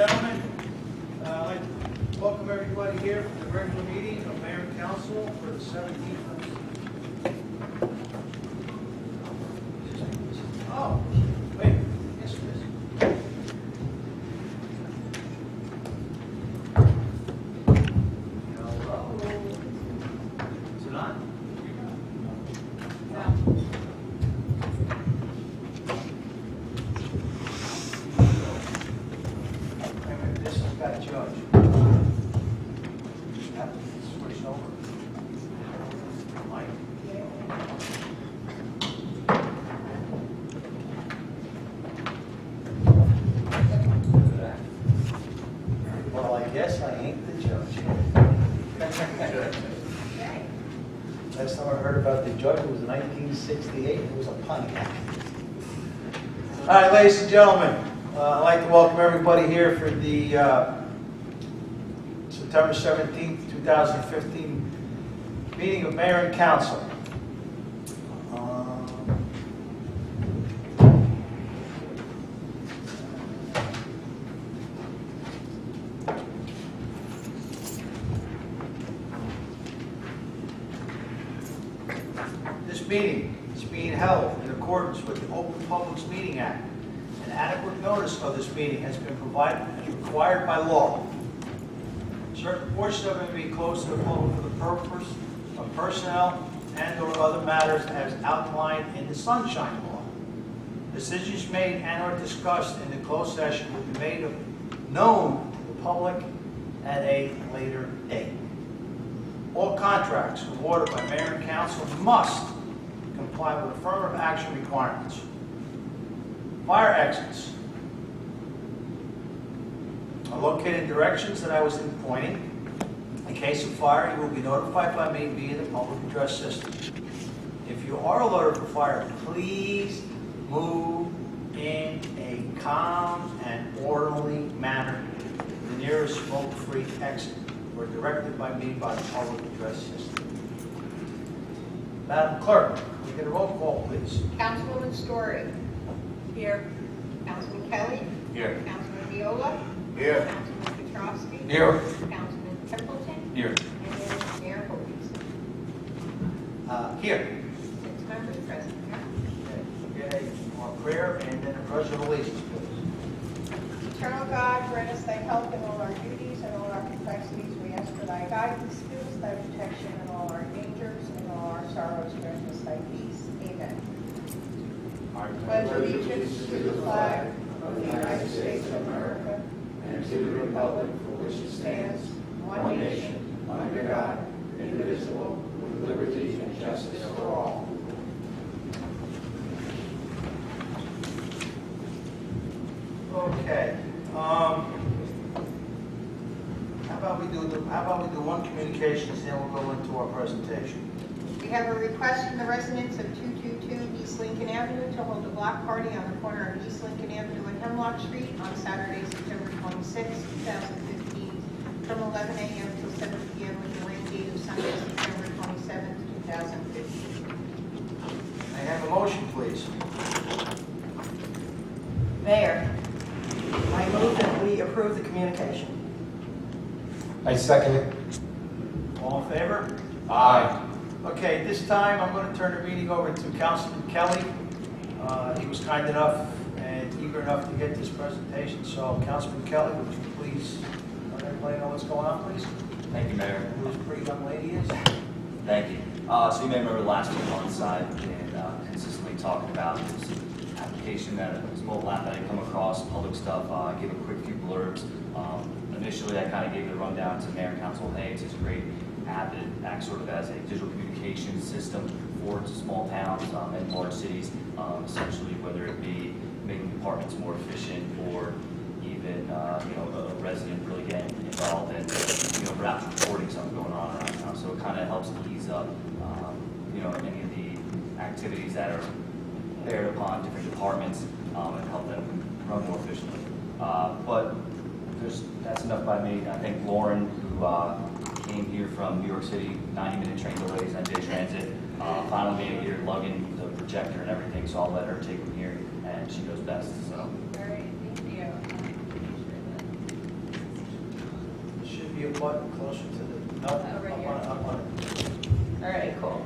gentlemen, I'd like to welcome everybody here for the regular meeting of Mayor and Council for the 17th of... Oh, wait, yes, it is. Hello. Is it on? No. This has got Judge. Have to switch over. Mike. Well, I guess I ain't the judge. Last time I heard about the judge was 1968. It was a Pontiac. All right, ladies and gentlemen. I'd like to welcome everybody here for the September 17th, 2015 meeting of Mayor and Council. This meeting is being held in accordance with the Open Public Meeting Act. An adequate notice of this meeting has been provided as required by law. Certain portions of it may be closed to the public for the purpose of personnel and/or other matters as outlined in the Sunshine Law. Decisions made and/or discussed in the closed session will be made known to the public at a later date. All contracts awarded by Mayor and Council must comply with affirmative action requirements. Fire exits are located in directions that I was pointing. In case of fire, you will be notified by me via the public address system. If you are alerted for fire, please move in a calm and orderly manner to the nearest smoke-free exit or directed by me by the public address system. Madam Clerk, we get a roll call, please. Councilwoman Story. Here. Councilman Kelly. Here. Councilman Viola. Here. Councilman Petrovsky. Here. Councilman Templeton. Here. And Mayor Hopkins. Here. 6 members present. Get a prayer and then a pledge of allegiance, please. Eternal God, grant us thy help in all our duties and all our complexities. We ask for thy guidance, give us thy protection in all our dangers and all our sorrows. Grant us thy peace. Amen. Pledge allegiance to the flag of the United States of America and to the republic for which it stands, one nation, under God, indivisible, with liberty and justice for all. Okay. How about we do one communications, then we'll go into our presentation. We have a request from the residents of 222 East Lincoln Avenue to hold a block party on the corner of East Lincoln Avenue and Hemlock Street on Saturday, September 26, 2015, from 11 a.m. till 7 p.m. with the rain date of Sunday, September 27, 2015. May I have a motion, please? Mayor, I move that we approve the communication. I second it. All in favor? Aye. Okay, this time I'm going to turn the meeting over to Councilman Kelly. He was kind enough and eager enough to get this presentation. So, Councilman Kelly, would you please let everybody know what's going on, please? Thank you, Mayor. Who this pretty young lady is? Thank you. So you may remember the last 2 months I've been consistently talking about this application, this mobile app that I come across, public stuff. I gave a quick few blurbs. Initially, I kind of gave it a rundown to Mayor and Council. Hey, it's a great app. It acts sort of as a digital communication system for small towns and large cities, essentially, whether it be making departments more efficient or even a resident really getting involved in perhaps reporting something going on around town. So it kind of helps ease up any of the activities that are bear upon different departments and help them run more efficiently. But that's enough by me. I thank Lauren, who came here from New York City, 90-minute train delays on J Transit, finally made it here lugging the projector and everything, so I'll let her take them here, and she knows best. So. All right, thank you. button closer to the, no, Right up here. on it, up on it. All right, cool.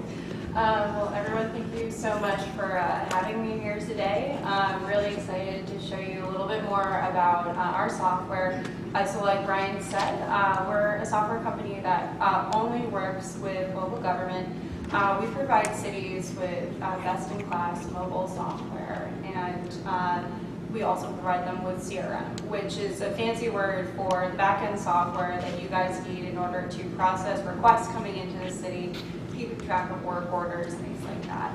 Well, everyone, thank you so much for having me here today. I'm really excited to show you a little bit more about our software. So like Brian said, we're a software company that only works with local government. We provide cities with best-in-class mobile software, and we also provide them with CRM, which is a fancy word for the back-end software that you guys need in order to process requests coming into the city, keep track of work orders, things like that.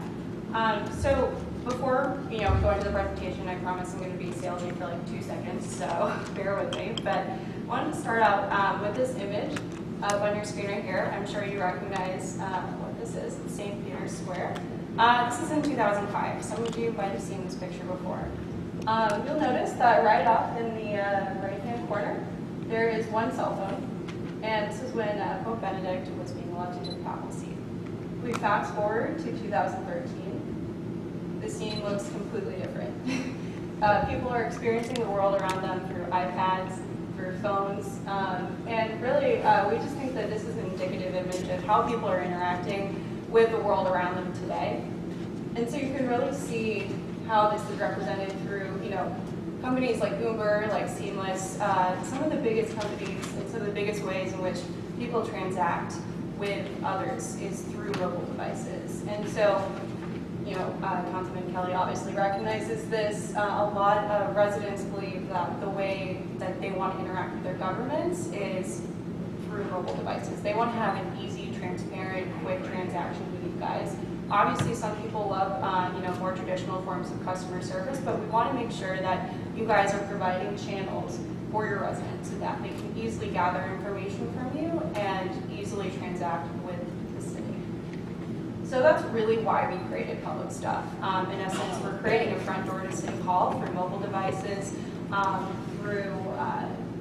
So before we go into the presentation, I promise I'm going to be salesy for like 2 seconds, so bear with me. But I wanted to start out with this image up on your screen right here. I'm sure you recognize what this is. It's St. Peter's Square. This is in 2005. Some of you might have seen this picture before. You'll notice that right off in the right-hand corner, there is one cell phone, and this is when Pope Benedict was being elected to the papacy. We fast forward to 2013. The scene looks completely different. People are experiencing the world around them through iPads, through phones, and really, we just think that this is an indicative image of how people are interacting with the world around them today. And so you can really see how this is represented through, companies like Uber, like Seamless, some of the biggest companies and some of the biggest ways in which people transact with others is through mobile devices. And so, Councilman Kelly obviously recognizes this. A lot of residents believe that the way that they want to interact with their governments is through mobile devices. They want to have an easy, transparent, quick transaction with you guys. Obviously, some people love, more traditional forms of customer service, but we want to make sure that you guys are providing channels for your residents so that they can easily gather information from you and easily transact with the city. So that's really why we created Public Stuff. In essence, we're creating a front door to City Hall for mobile devices, through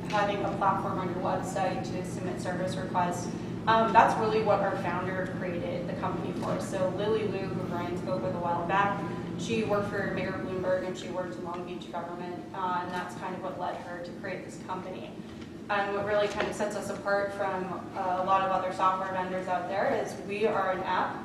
having a platform on your website to submit service requests. That's really what our founder created the company for. So Lily Liu, who Brian spoke with a while back, she worked for Mayor Bloomberg and she worked in Long Beach government, and that's kind of what led her to create this company. And what really kind of sets us apart from a lot of other software vendors out there is we are an app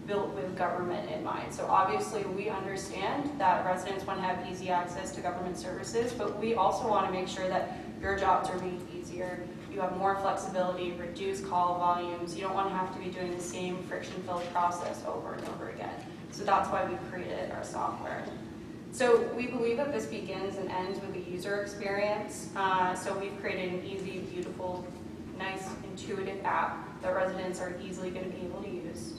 built with government in mind. So obviously we understand that residents want to have easy access to government services, but we also want to make sure that your jobs are made easier. You have more flexibility, reduce call volumes. You don't want to have to be doing the same friction-filled process over and over again. So that's why we created our software. So we believe that this begins and ends with the user experience. So we've created an easy, beautiful, nice, intuitive app that residents are easily going to be able to use.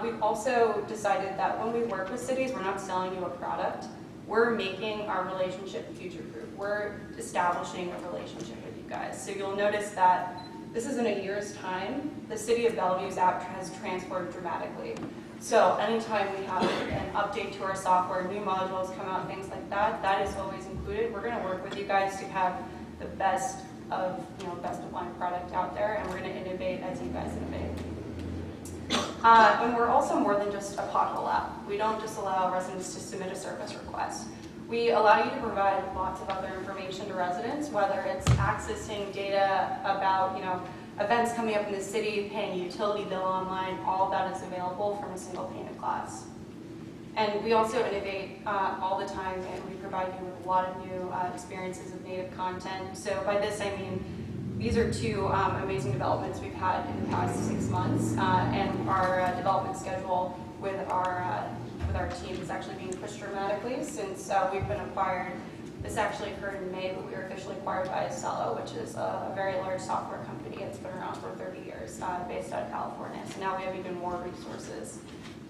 We've also decided that when we work with cities, we're not selling you a product. We're making our relationship future-proof. We're establishing a relationship with you guys. So you'll notice that this is in a year's time. The City of Bellevue's app has transformed dramatically. So anytime we have an update to our software, new modules come out, things like that, that is always included. We're going to work with you guys to have the best of line product out there, and we're going to innovate as you guys innovate. And we're also more than just a pothole app. We don't just allow residents to submit a service request. We allow you to provide lots of other information to residents, whether it's accessing data about, events coming up in the city, paying a utility bill online, all of that is available from a single pane of glass. And we also innovate all the time, and we provide you with a lot of new experiences of native content. So by this, I mean, these are two amazing developments we've had in the past 6 months, and our development schedule with our team is actually being pushed dramatically since we've been acquired. This actually occurred in May, but we were officially acquired by Roselle, which is a very large software company. It's been around for 30 years, based out of California. So now we have even more resources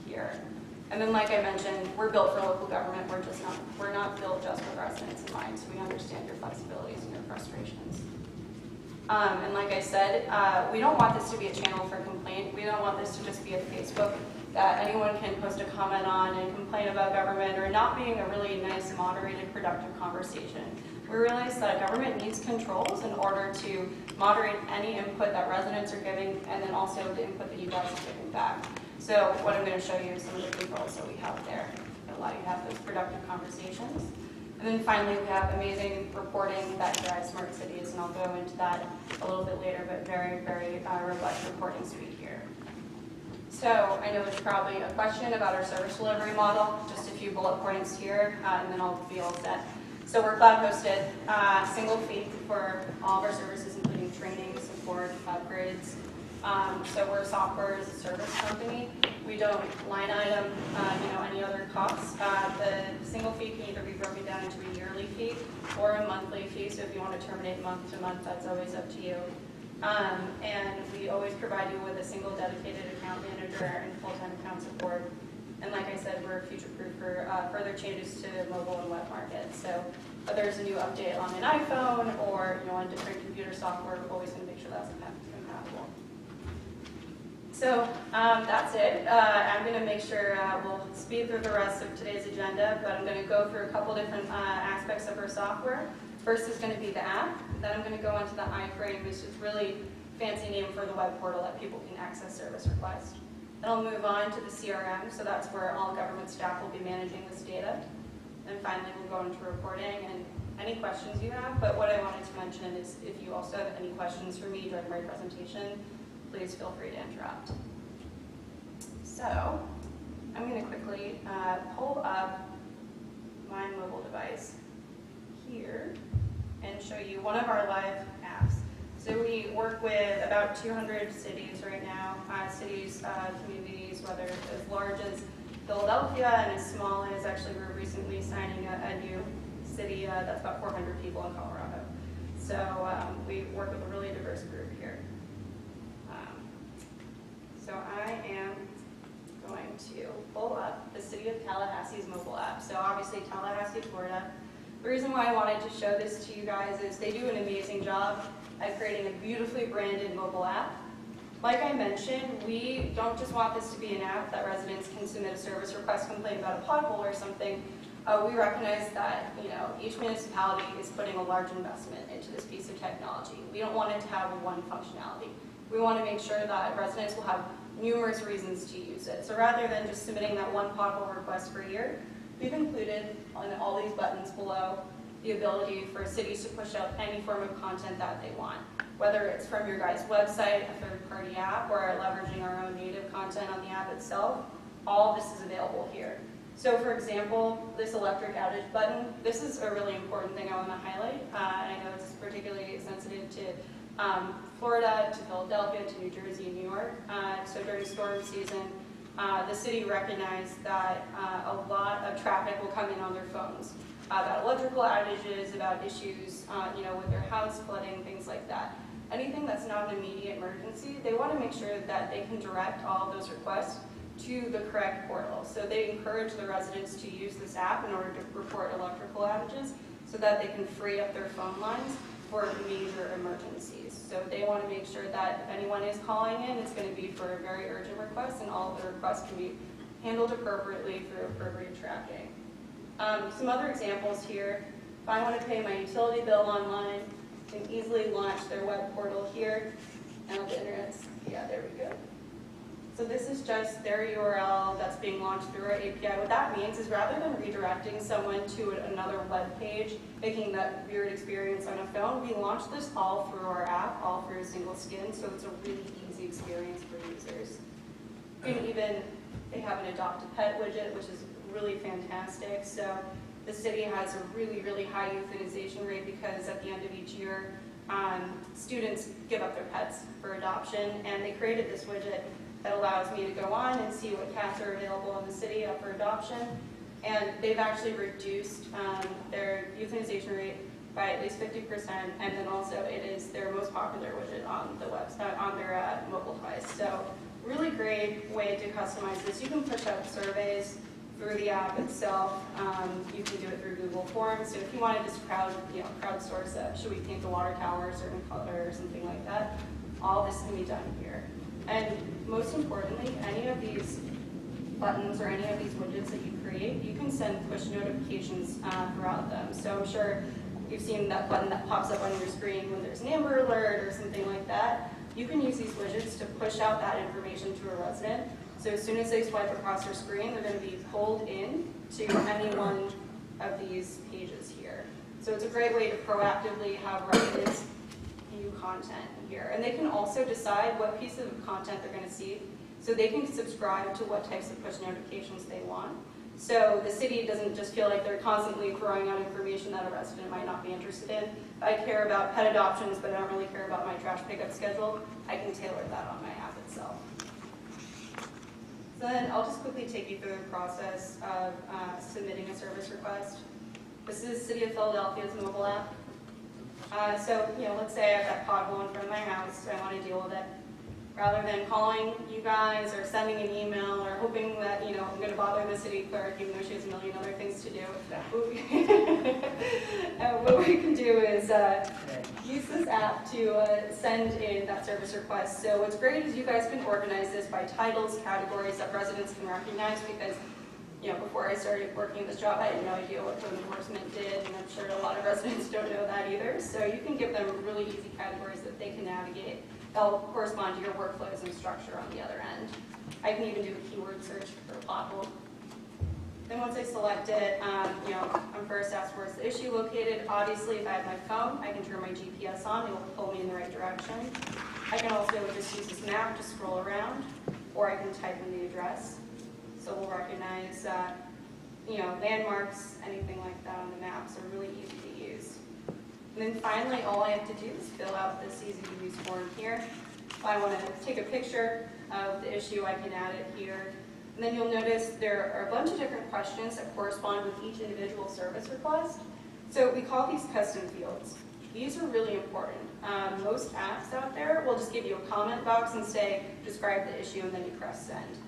here. And then, like I mentioned, we're built for local government. We're not built just with residents in mind. So we understand your flexibilities and your frustrations. And like I said, we don't want this to be a channel for complaint. We don't want this to just be a Facebook that anyone can post a comment on and complain about government or not being a really nice, moderated, productive conversation. We realize that government needs controls in order to moderate any input that residents are giving and then also the input that you guys are giving back. So what I'm going to show you is some of the controls that we have there that allow you to have those productive conversations. And then finally, we have amazing reporting that drives smart cities, and I'll go into that a little bit later, but very, very robust reporting suite here. So I know there's probably a question about our service delivery model, just a few bullet points here, and then I'll be all set. So we're cloud hosted, single fee for all of our services, including training, support, upgrades. So we're a software as a service company. We don't line item, any other costs. The single fee can either be broken down into a yearly fee or a monthly fee. So if you want to terminate month to month, that's always up to you. And we always provide you with a single dedicated account manager and full-time account support. And like I said, we're future-proof for further changes to mobile and web markets. So whether there's a new update on an iPhone or on different computer software, we're always going to make sure that's compatible. So that's it. I'm going to make sure we'll speed through the rest of today's agenda, but I'm going to go through a couple different aspects of our software. First is going to be the app. Then I'm going to go on to the iframe, which is really fancy name for the web portal that people can access service requests. Then I'll move on to the CRM, so that's where all government staff will be managing this data. And finally, we'll go into reporting and any questions you have. But what I wanted to mention is if you also have any questions for me during my presentation, please feel free to interrupt. So I'm going to quickly pull up my mobile device here and show you one of our live apps. So we work with about 200 cities right now, cities, communities, whether as large as Philadelphia and as small as actually we're recently signing a new city that's about 400 people in Colorado. So we work with a really diverse group here. So I am going to pull up the City of Tallahassee's mobile app. So obviously Tallahassee, Florida. The reason why I wanted to show this to you guys is they do an amazing job at creating a beautifully branded mobile app. Like I mentioned, we don't just want this to be an app that residents can submit a service request, complain about a pothole or something. We recognize that each municipality is putting a large investment into this piece of technology. We don't want it to have one functionality. We want to make sure that residents will have numerous reasons to use it. So rather than just submitting that one pothole request per year, we've included on all these buttons below the ability for cities to push out any form of content that they want, whether it's from your guys' website, a third-party app, or leveraging our own native content on the app itself. All of this is available here. So for example, this electric outage button, this is a really important thing I want to highlight. I know it's particularly sensitive to Florida, to Philadelphia, to New Jersey, and New York. So during storm season, the city recognized that a lot of traffic will come in on their phones about electrical outages, about issues, with their house flooding, things like that. Anything that's not an immediate emergency, they want to make sure that they can direct all of those requests to the correct portal. So they encourage the residents to use this app in order to report electrical outages so that they can free up their phone lines for major emergencies. So they want to make sure that if anyone is calling in, it's going to be for a very urgent request, and all of the requests can be handled appropriately through appropriate tracking. Some other examples here. If I want to pay my utility bill online, I can easily launch their web portal here. And the internet's, yeah, there we go. So this is just their URL that's being launched through our API. What that means is rather than redirecting someone to another web page, making that weird experience on a phone, we launch this all through our app, all through a single skin, so it's a really easy experience for users. And even they have an adopt a pet widget, which is really fantastic. So the city has a really, really high euthanization rate because at the end of each year, students give up their pets for adoption, and they created this widget that allows me to go on and see what cats are available in the city up for adoption. And they've actually reduced their euthanization rate by at least 50%, and then also it is their most popular widget on the website, on their mobile device. So really great way to customize this. You can push out surveys through the app itself. You can do it through Google Forms. So if you want to just crowdsource should we paint the water tower a certain color or something like that, all this can be done here. And most importantly, any of these buttons or any of these widgets that you create, you can send push notifications throughout them. So I'm sure you've seen that button that pops up on your screen when there's an Amber Alert or something like that. You can use these widgets to push out that information to a resident. So as soon as they swipe across their screen, they're going to be pulled in to any one of these pages here. So it's a great way to proactively have residents view content here. And they can also decide what piece of content they're going to see, so they can subscribe to what types of push notifications they want. So the city doesn't just feel like they're constantly throwing out information that a resident might not be interested in. If I care about pet adoptions, but I don't really care about my trash pickup schedule, I can tailor that on my app itself. So then I'll just quickly take you through the process of submitting a service request. This is City of Philadelphia's mobile app. So, let's say I've got pothole in front of my house, I want to deal with it. Rather than calling you guys or sending an email or hoping that, I'm going to bother the city clerk even though she has a million other things to do. What we can do is use this app to send in that service request. So what's great is you guys can organize this by titles, categories that residents can recognize, because before I started working this job, I had no idea what code enforcement did, and I'm sure a lot of residents don't know that either. So you can give them really easy categories that they can navigate. They'll correspond to your workflows and structure on the other end. I can even do a keyword search for pothole. Then once I select it, I'm first asked where's the issue located. Obviously, if I have my phone, I can turn my GPS on. It will pull me in the right direction. I can also just use this map to scroll around, or I can type in the address. So we'll recognize, landmarks, anything like that on the maps are really easy to use. And then finally, all I have to do is fill out this easy-to-use form here. If I want to take a picture of the issue, I can add it here. And then you'll notice there are a bunch of different questions that correspond with each individual service request. So we call these custom fields. These are really important. Most apps out there will just give you a comment box and say, describe the issue, and then you press send.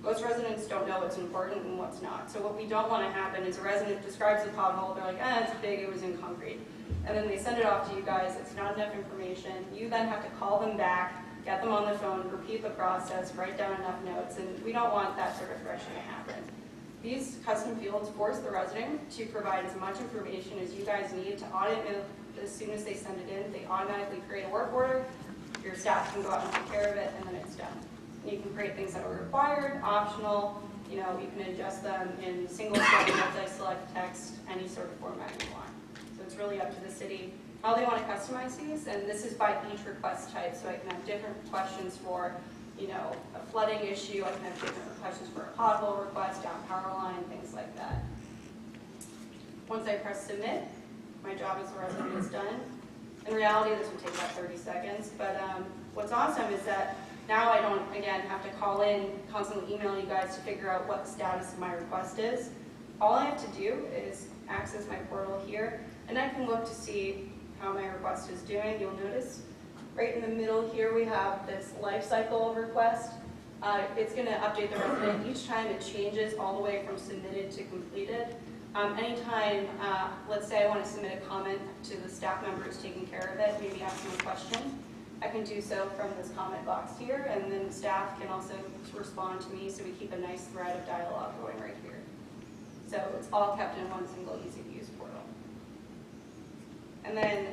Most residents don't know what's important and what's not. So what we don't want to happen is a resident describes the pothole, they're like, it's big, it was in concrete. And then they send it off to you guys, it's not enough information. You then have to call them back, get them on the phone, repeat the process, write down enough notes, and we don't want that sort of friction to happen. These custom fields force the resident to provide as much information as you guys need to audit it. As soon as they send it in, they automatically create a work order, your staff can go out and take care of it, and then it's done. And you can create things that are required, optional, you can adjust them in single-step, multi-select text, any sort of format you want. So it's really up to the city how they want to customize these, and this is by each request type, so I can have different questions for, a flooding issue, I can have different questions for a pothole request, down power line, things like that. Once I press submit, my job as a resident is done. In reality, this would take about 30 seconds, but what's awesome is that now I don't, again, have to call in, constantly email you guys to figure out what the status of my request is. All I have to do is access my portal here, and I can look to see how my request is doing. You'll notice right in the middle here we have this life cycle request. It's going to update the resident each time it changes all the way from submitted to completed. Anytime, let's say I want to submit a comment to the staff member who's taking care of it, maybe asking a question, I can do so from this comment box here, and then the staff can also respond to me, so we keep a nice thread of dialogue going right here. So it's all kept in one single easy-to-use portal. And then,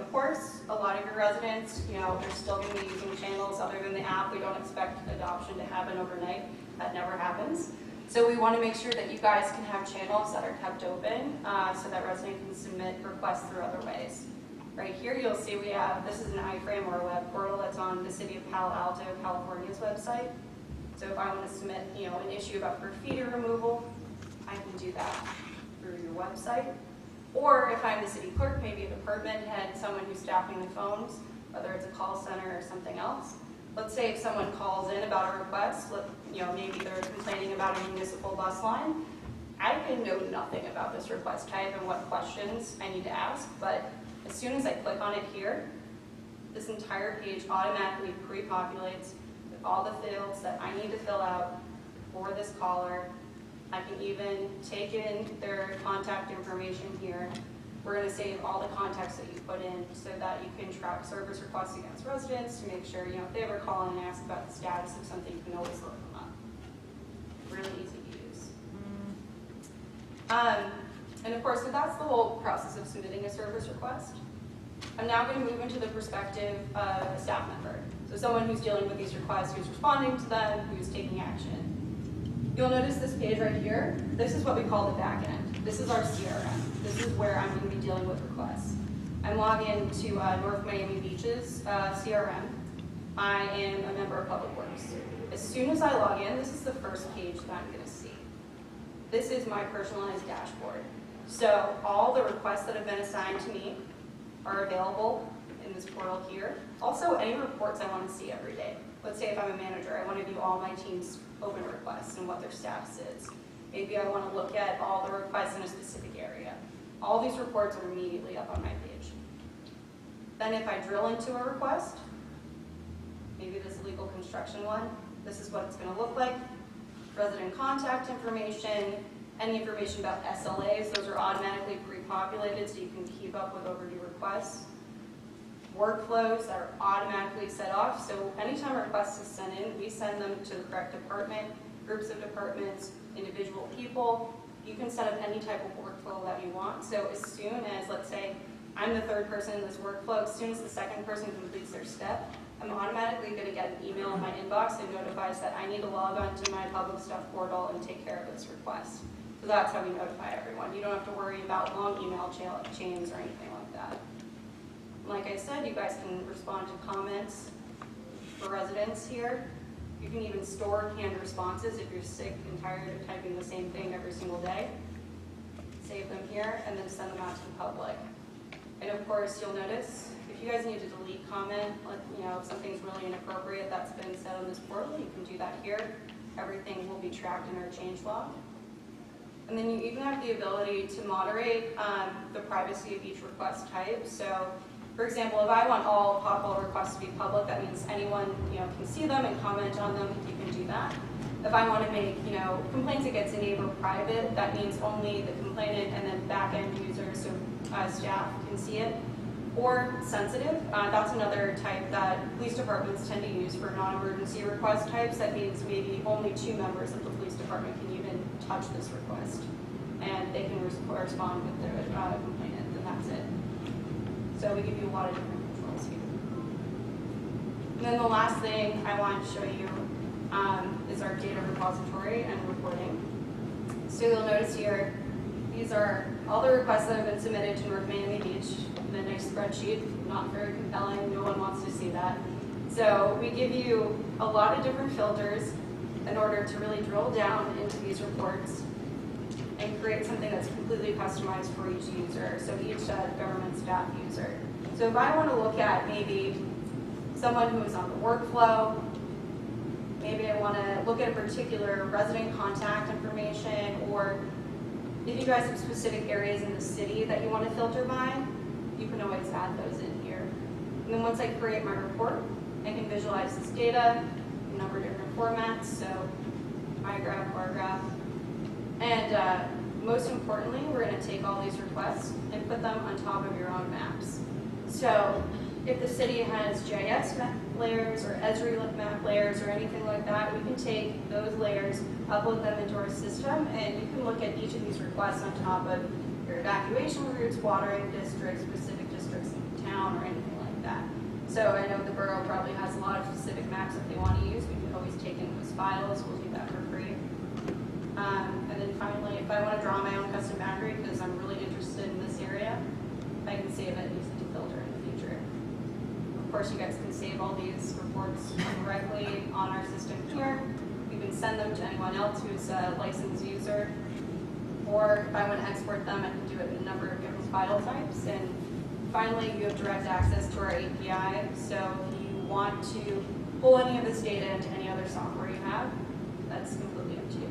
of course, a lot of your residents, they're still going to be using channels other than the app. We don't expect adoption to happen overnight. That never happens. So we want to make sure that you guys can have channels that are kept open so that residents can submit requests through other ways. Right here you'll see we have, this is an iframe or a web portal that's on the City of Palo Alto, California's website. So if I want to submit an issue about graffiti removal, I can do that through your website. Or if I'm the city clerk, maybe a department head, someone who's staffing the phones, whether it's a call center or something else. Let's say if someone calls in about a request, maybe they're complaining about a municipal bus line. I can know nothing about this request type and what questions I need to ask, but as soon as I click on it here, this entire page automatically pre-populates with all the fields that I need to fill out for this caller. I can even take in their contact information here. We're going to save all the contacts that you put in so that you can track service requests against residents to make sure, if they ever call in and ask about the status of something, you can always look them up. Really easy to use. And of course, so that's the whole process of submitting a service request. I'm now going to move into the perspective of a staff member. So someone who's dealing with these requests, who's responding to them, who's taking action. You'll notice this page right here. This is what we call the back end. This is our CRM. This is where I'm going to be dealing with requests. I'm logging into North Miami Beach's CRM. I am a member of Public Works. As soon as I log in, this is the first page that I'm going to see. This is my personalized dashboard. So all the requests that have been assigned to me are available in this portal here. Also, any reports I want to see every day. Let's say if I'm a manager, I want to view all my team's open requests and what their status is. Maybe I want to look at all the requests in a specific area. All these reports are immediately up on my page. Then if I drill into a request, maybe this legal construction one, this is what it's going to look like. Resident contact information, any information about SLAs, those are automatically pre-populated so you can keep up with overdue requests. Workflows that are automatically set off, so anytime a request is sent in, we send them to the correct department, groups of departments, individual people. You can set up any type of workflow that you want. So as soon as, let's say, I'm the third person in this workflow, as soon as the second person completes their step, I'm automatically going to get an email in my inbox that notifies that I need to log on to my public stuff portal and take care of this request. So that's how we notify everyone. You don't have to worry about long email chains or anything like that. Like I said, you guys can respond to comments for residents here. You can even store canned responses if you're sick and tired of typing the same thing every single day. Save them here and then send them out to the public. And of course, you'll notice if you guys need to delete comment, like, if something's really inappropriate that's been said on this portal, you can do that here. Everything will be tracked in our change log. And then you even have the ability to moderate the privacy of each request type. So, for example, if I want all pothole requests to be public, that means anyone can see them and comment on them. You can do that. If I want to make complaints against a neighbor private, that means only the complainant and then back-end users, so staff, can see it. Or sensitive, that's another type that police departments tend to use for non-emergency request types. That means maybe only 2 members of the police department can even touch this request, and they can respond with the complainant, and that's it. So we give you a lot of different controls here. And then the last thing I want to show you is our data repository and reporting. So you'll notice here, these are all the requests that have been submitted to North Miami Beach in a nice spreadsheet, not very compelling, no one wants to see that. So we give you a lot of different filters in order to really drill down into these reports and create something that's completely customized for each user, so each government staff user. So if I want to look at maybe someone who is on the workflow, maybe I want to look at a particular resident contact information, or if you guys have specific areas in the city that you want to filter by, you can always add those in here. And then once I create my report, I can visualize this data in a number of different formats, so iGraph, bar graph. And most importantly, we're going to take all these requests and put them on top of your own maps. So if the city has GIS map layers or Esri map layers or anything like that, we can take those layers, upload them into our system, and you can look at each of these requests on top of your evacuation routes, watering districts, specific districts in town, or anything like that. So I know the borough probably has a lot of specific maps that they want to use. We can always take in those files. We'll do that for free. And then finally, if I want to draw my own custom boundary because I'm really interested in this area, I can save it and use it to filter in the future. Of course, you guys can save all these reports directly on our system here. You can send them to anyone else who's a licensed user. Or if I want to export them, I can do it in a number of different file types. And finally, you have direct access to our API. So if you want to pull any of this data into any other software you have, that's completely up to you.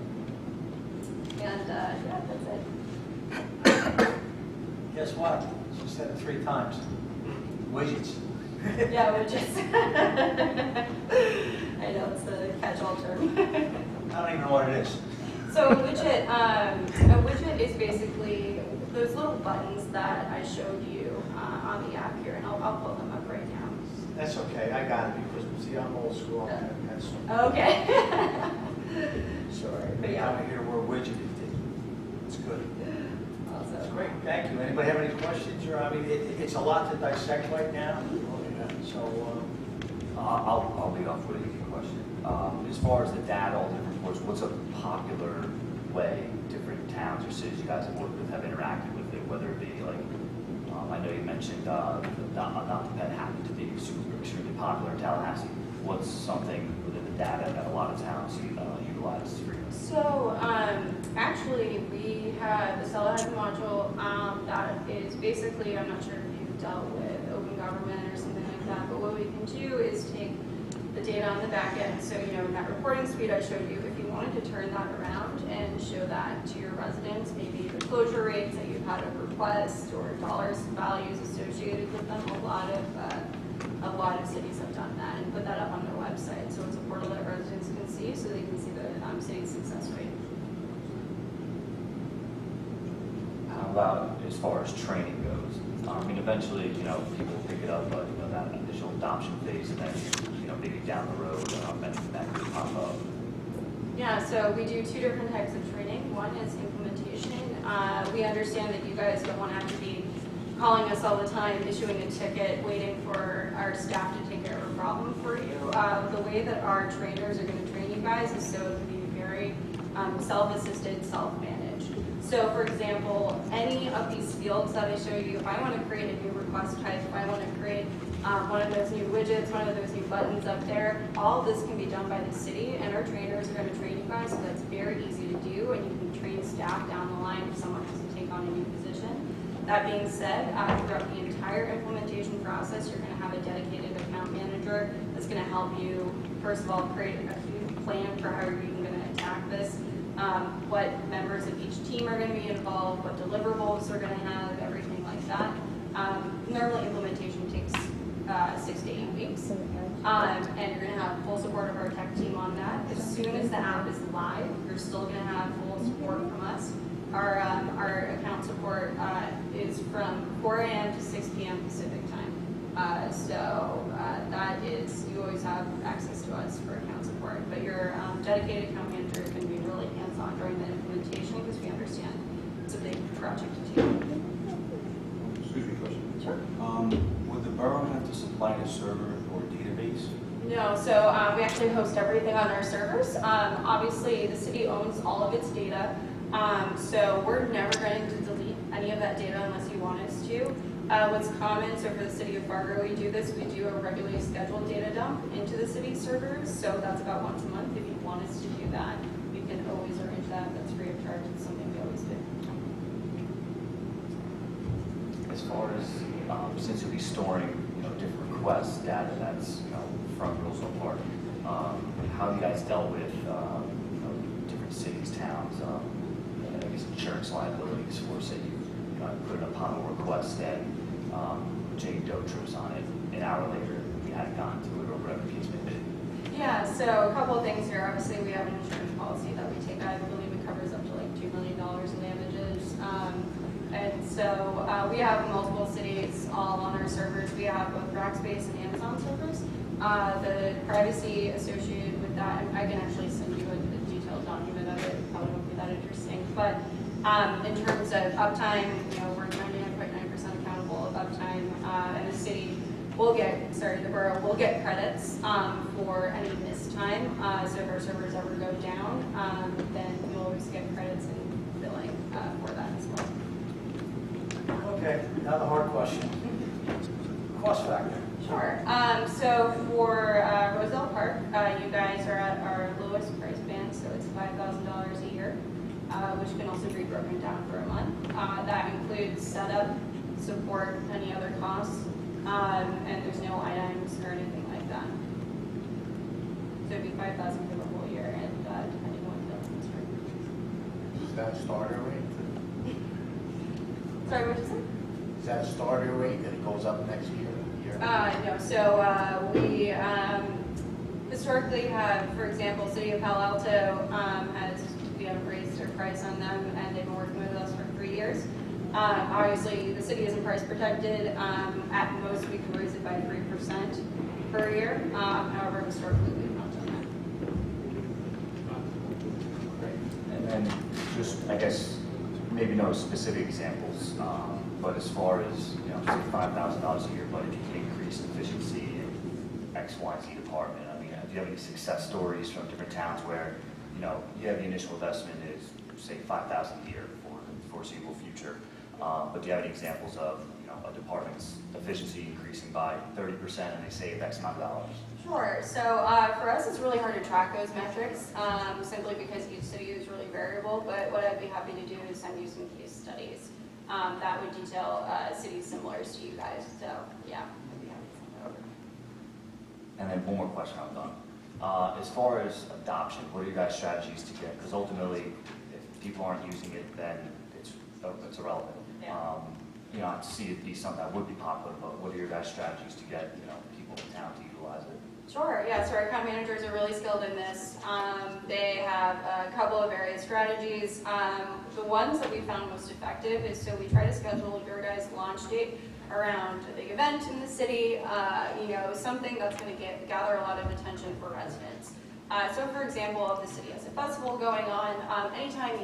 And yeah, that's it. Guess what? She said it 3 times. Widgets. Yeah, widgets. I know, it's the catch-all term. I don't even know what it is. So a widget is basically those little buttons that I showed you on the app here, and I'll pull them up right now. That's okay, I got it, because, see, I'm old school, I'm a pencil. Okay. Sure, but Yeah, yeah. I hear where widget it's good. Also. That's great, thank you. Anybody have any questions? Or, I mean, it's a lot to dissect right now, so, I'll lead off with a easy question. As far as the data, all different reports, what's a popular way different towns or cities you guys have worked with have interacted with it, whether it be like, I know you mentioned Not the Pet happened to be extremely popular in Tallahassee. What's something within the data that a lot of towns utilize for you? So, actually, we have, Roselle has a module that is basically, I'm not sure if you've dealt with open government or something like that, but what we can do is take the data on the back end. So, in that reporting suite I showed you, if you wanted to turn that around and show that to your residents, maybe the closure rates that you've had of requests or dollars values associated with them, a lot of cities have done that and put that up on their website. So it's a portal that residents can see, so they can see the city's success rate. How about as far as training goes? I mean, eventually, people will pick it up, but that initial adoption phase, and then maybe down the road, that could pop up. Yeah, so we do two different types of training. One is implementation. We understand that you guys don't want to have to be calling us all the time, issuing a ticket, waiting for our staff to take care of a problem for you. The way that our trainers are going to train you guys is so it can be very self-assisted, self-managed. So for example, any of these fields that I show you, if I want to create a new request type, if I want to create one of those new widgets, one of those new buttons up there, all of this can be done by the city, and our trainers are going to train you guys, so that's very easy to do, and you can train staff down the line if someone has to take on a new position. That being said, throughout the entire implementation process, you're going to have a dedicated account manager that's going to help you, first of all, create a huge plan for how you're even going to attack this, what members of each team are going to be involved, what deliverables they're going to have, everything like that. Normally, implementation takes 6 to 8 weeks, and you're going to have full support of our tech team on that. As soon as the app is live, you're still going to have full support from us. Our account support is from 4 a.m. to 6 p.m. Pacific time. So that is, you always have access to us for account support. But your dedicated account manager is going to be really hands-on during the implementation because we understand it's a big project to take. Excuse me, question. Sure. Would the borough have to supply a server or database? No, so we actually host everything on our servers. Obviously, the city owns all of its data. So we're never going to delete any of that data unless you want us to. What's common, so for the city of Fargo, we do this, we do a regularly scheduled data dump into the city servers. So that's about once a month. If you want us to do that, we can always arrange that. That's free of charge. It's something we always do. As far as, since you'll be storing, different requests, data that's, from Roselle Park, how have you guys dealt with, different cities, towns, I guess insurance liabilities for, say, you put in a pothole request and Jane Doe trips on it, an hour later, we hadn't gotten to it, or whatever the case may be. Yeah, so a couple of things here. Obviously, we have an insurance policy that we take. I believe it covers up to like $2 million in damages. And so we have multiple cities all on our servers. We have both Rackspace and Amazon servers. The privacy associated with that, I can actually send you a detailed document of it. It probably won't be that interesting. But in terms of uptime, we're 99.9% accountable of uptime, and the city will get, the borough will get credits for any missed time. So if our servers ever go down, then you'll always get credits and billing for that as well. Okay, now the hard question. Cost factor. Sure. So for Roselle Park, you guys are at our lowest price band, so it's $5,000 a year, which can also be broken down for a month. That includes setup, support, any other costs, and there's no items or anything like that. So it'd be $5,000 for the whole year, and depending on what the Is that a starter rate? Sorry, what did you say? Is that a starter rate that it goes up next year? No, so we historically have, for example, City of Palo Alto we haven't raised their price on them, and they've been working with us for 3 years. Obviously, the city isn't price protected. At most, we can raise it by 3% per year. However, historically, we've not done that. And then just, I guess, maybe no specific examples, but as far as, say $5,000 a year, but if you can increase efficiency in X, Y, Z department, I mean, do you have any success stories from different towns where, you have the initial investment is, say, $5,000 a year, foreseeable future. But do you have any examples of, a department's efficiency increasing by 30% and they save X amount of dollars? Sure. So for us, it's really hard to track those metrics simply because each city is really variable. But what I'd be happy to do is send you some case studies that would detail cities similar to you guys. So yeah, I'd be happy to send that over. And then one more question, I'm done. As far as adoption, what are your guys' strategies to get? Because ultimately, if people aren't using it, then it's irrelevant. Yeah. To see it be something that would be popular, but what are your guys' strategies to get people in town to utilize it? Sure, yeah, so our account managers are really skilled in this. They have a couple of various strategies. The ones that we found most effective is, so we try to schedule your guys' launch date around a big event in the city, something that's going to gather a lot of attention for residents. So for example, if the city has a festival going on, anytime,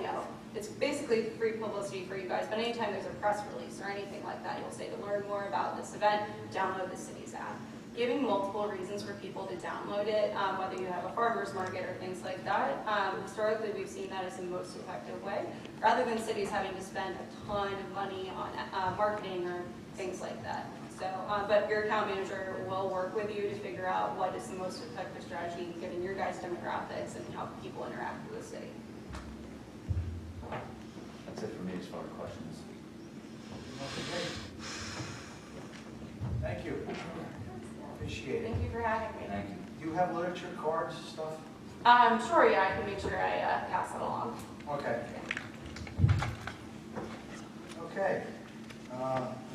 it's basically free publicity for you guys, but anytime there's a press release or anything like that, you'll say to learn more about this event, download the city's app. Giving multiple reasons for people to download it, whether you have a farmer's market or things like that. Historically, we've seen that as the most effective way, rather than cities having to spend a ton of money on marketing or things like that. So, but your account manager will work with you to figure out what is the most effective strategy given your guys' demographics and how people interact with the city. That's it for me as far as questions. Thank you. Appreciate it. Thank you for having me. Thank you. Do you have literature, cards, stuff? Sure, yeah, I can make sure I pass it along. Okay. Okay.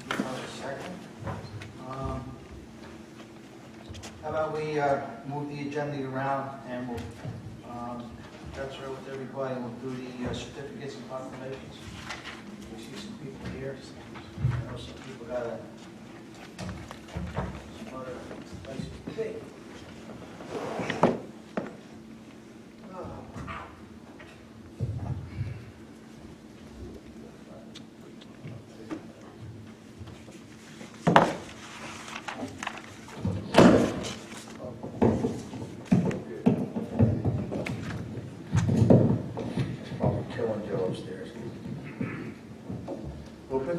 Give us a second. How about we move the agenda around and we'll go through with everybody. We'll do the certificates and proclamations. We see some people here. I know some people got some other places to be. Killing Joe upstairs. Open?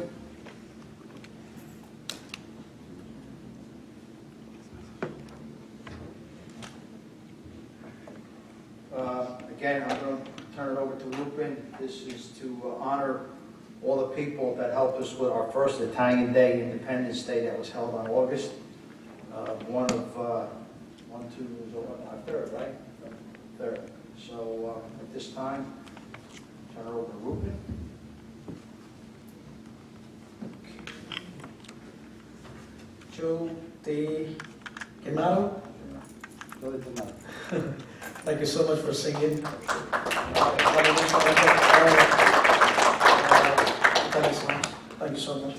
Again, I'm going to turn it over to Lupin. This is to honor all the people that helped us with our first Italian Day, Independence Day, that was held on August. Third, right? Third. So at this time, turn it over to Lupin. Joe De Gennaro. Thank you so much for singing. Thank you so much.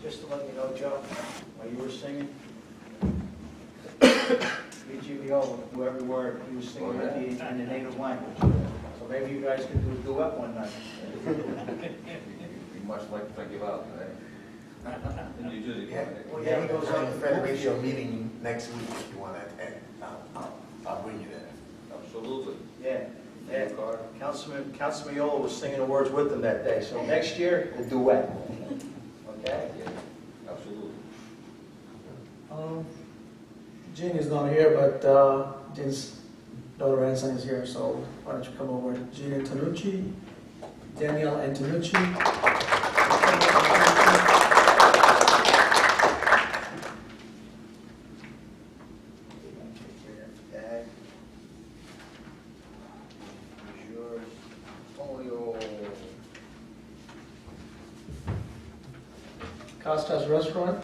Just to let you know, Joe, while you were singing, BGBO knew every word he was singing in the native language. So maybe you guys could do a duet one night. We must like to think about that. You do it. Well, yeah, he goes on the Federation meeting next week if you want to attend. I'll bring you there. Absolutely. Yeah, yeah. Councilman Yola was singing the words with them that day. So next year, a duet. Okay? Yeah, absolutely. Jean is not here, but Jean's daughter Anson is here, so why don't you come over? Jean Antonucci, Danielle Antonucci. Dad. Here's yours. Polio. Costa's Restaurant.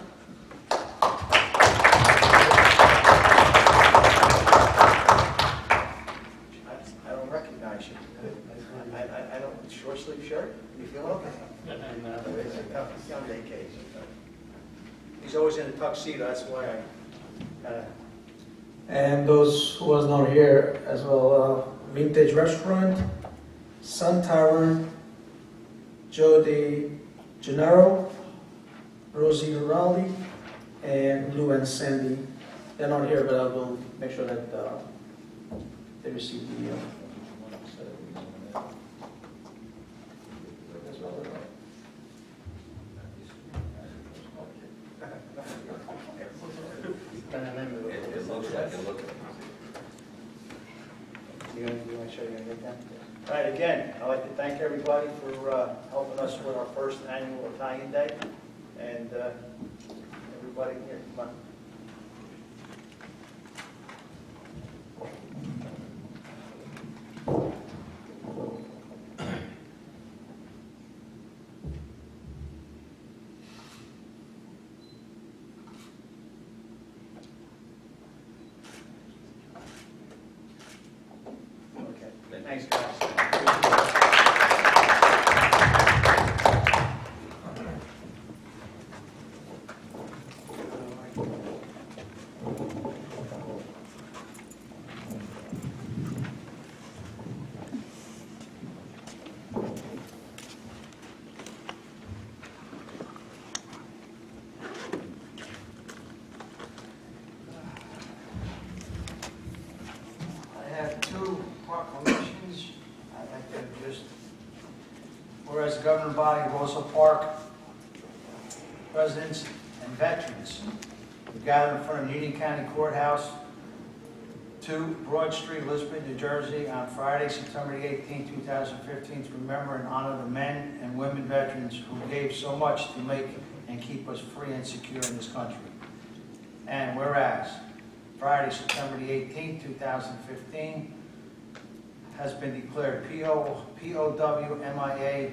I don't recognize you. I don't, short sleeve shirt? You feel okay? It's on vacation. He's always in a tuxedo, that's why I And those who was not here as well, Vintage Restaurant, Sun Tavern, Joe De Gennaro, Rosie Raleigh, and Lou and Sandy. They're not here, but I will make sure that they receive the All right, again, I'd like to thank everybody for helping us with our first annual Italian Day. And everybody here, come on. Okay, thanks, guys. I have two proclamations. I'd like to just, whereas the governing body of Roselle Park residents and veterans who gathered in front of Union County Courthouse, 2 Broad Street, Elizabeth, New Jersey, on Friday, September 18, 2015, to remember and honor the men and women veterans who gave so much to make and keep us free and secure in this country. And whereas Friday, September 18, 2015, has been declared POW MIA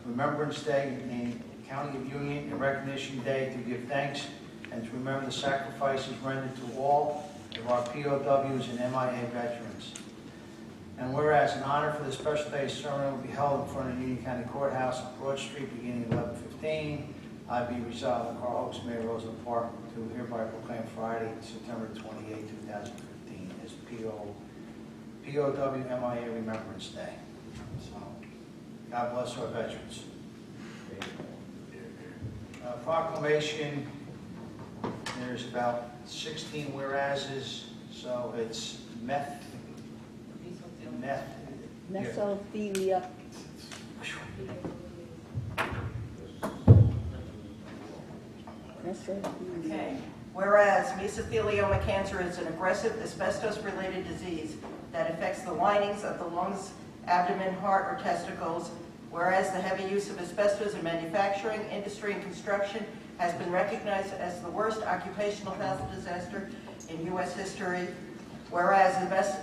Remembrance Day in the County of Union and Recognition Day to give thanks and to remember the sacrifices rendered to all of our POWs and MIA veterans. And whereas in honor for the special day ceremony will be held in front of Union County Courthouse on Broad Street beginning at 11:15, I be resolved, Carl Oaks, Mayor Roselle Park, to hereby proclaim Friday, September 28, 2015 as POW MIA Remembrance Day. So, God bless our veterans. Proclamation, there's about 16 whereases, so it's Mesophilia. Okay. Whereas mesothelioma cancer is an aggressive asbestos-related disease that affects the linings of the lungs, abdomen, heart, or testicles, whereas the heavy use of asbestos in manufacturing, industry, and construction has been recognized as the worst occupational health disaster in U.S. history, whereas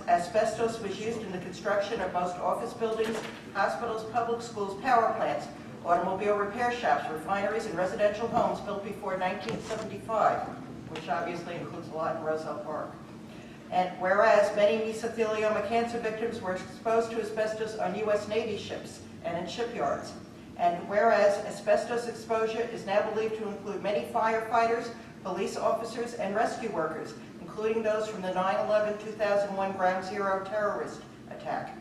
asbestos was used in the construction of most office buildings, hospitals, public schools, power plants, automobile repair shops, refineries, and residential homes built before 1975, which obviously includes a lot in Roselle Park. And whereas many mesothelioma cancer victims were exposed to asbestos on U.S. Navy ships and in shipyards. And whereas asbestos exposure is now believed to include many firefighters, police officers, and rescue workers, including those from the 9/11/2001 Ground Zero terrorist attack.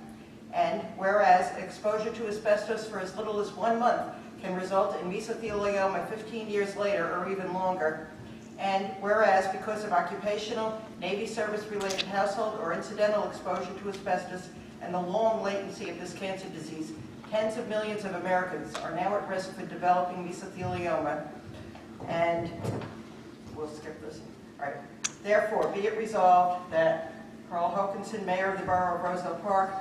And whereas exposure to asbestos for as little as 1 month can result in mesothelioma 15 years later or even longer. And whereas because of occupational, Navy service-related household or incidental exposure to asbestos and the long latency of this cancer disease, tens of millions of Americans are now at risk for developing mesothelioma. And we'll skip this. All right. Therefore, be it resolved that Carl Hokinson, Mayor of the Borough of Roselle Park,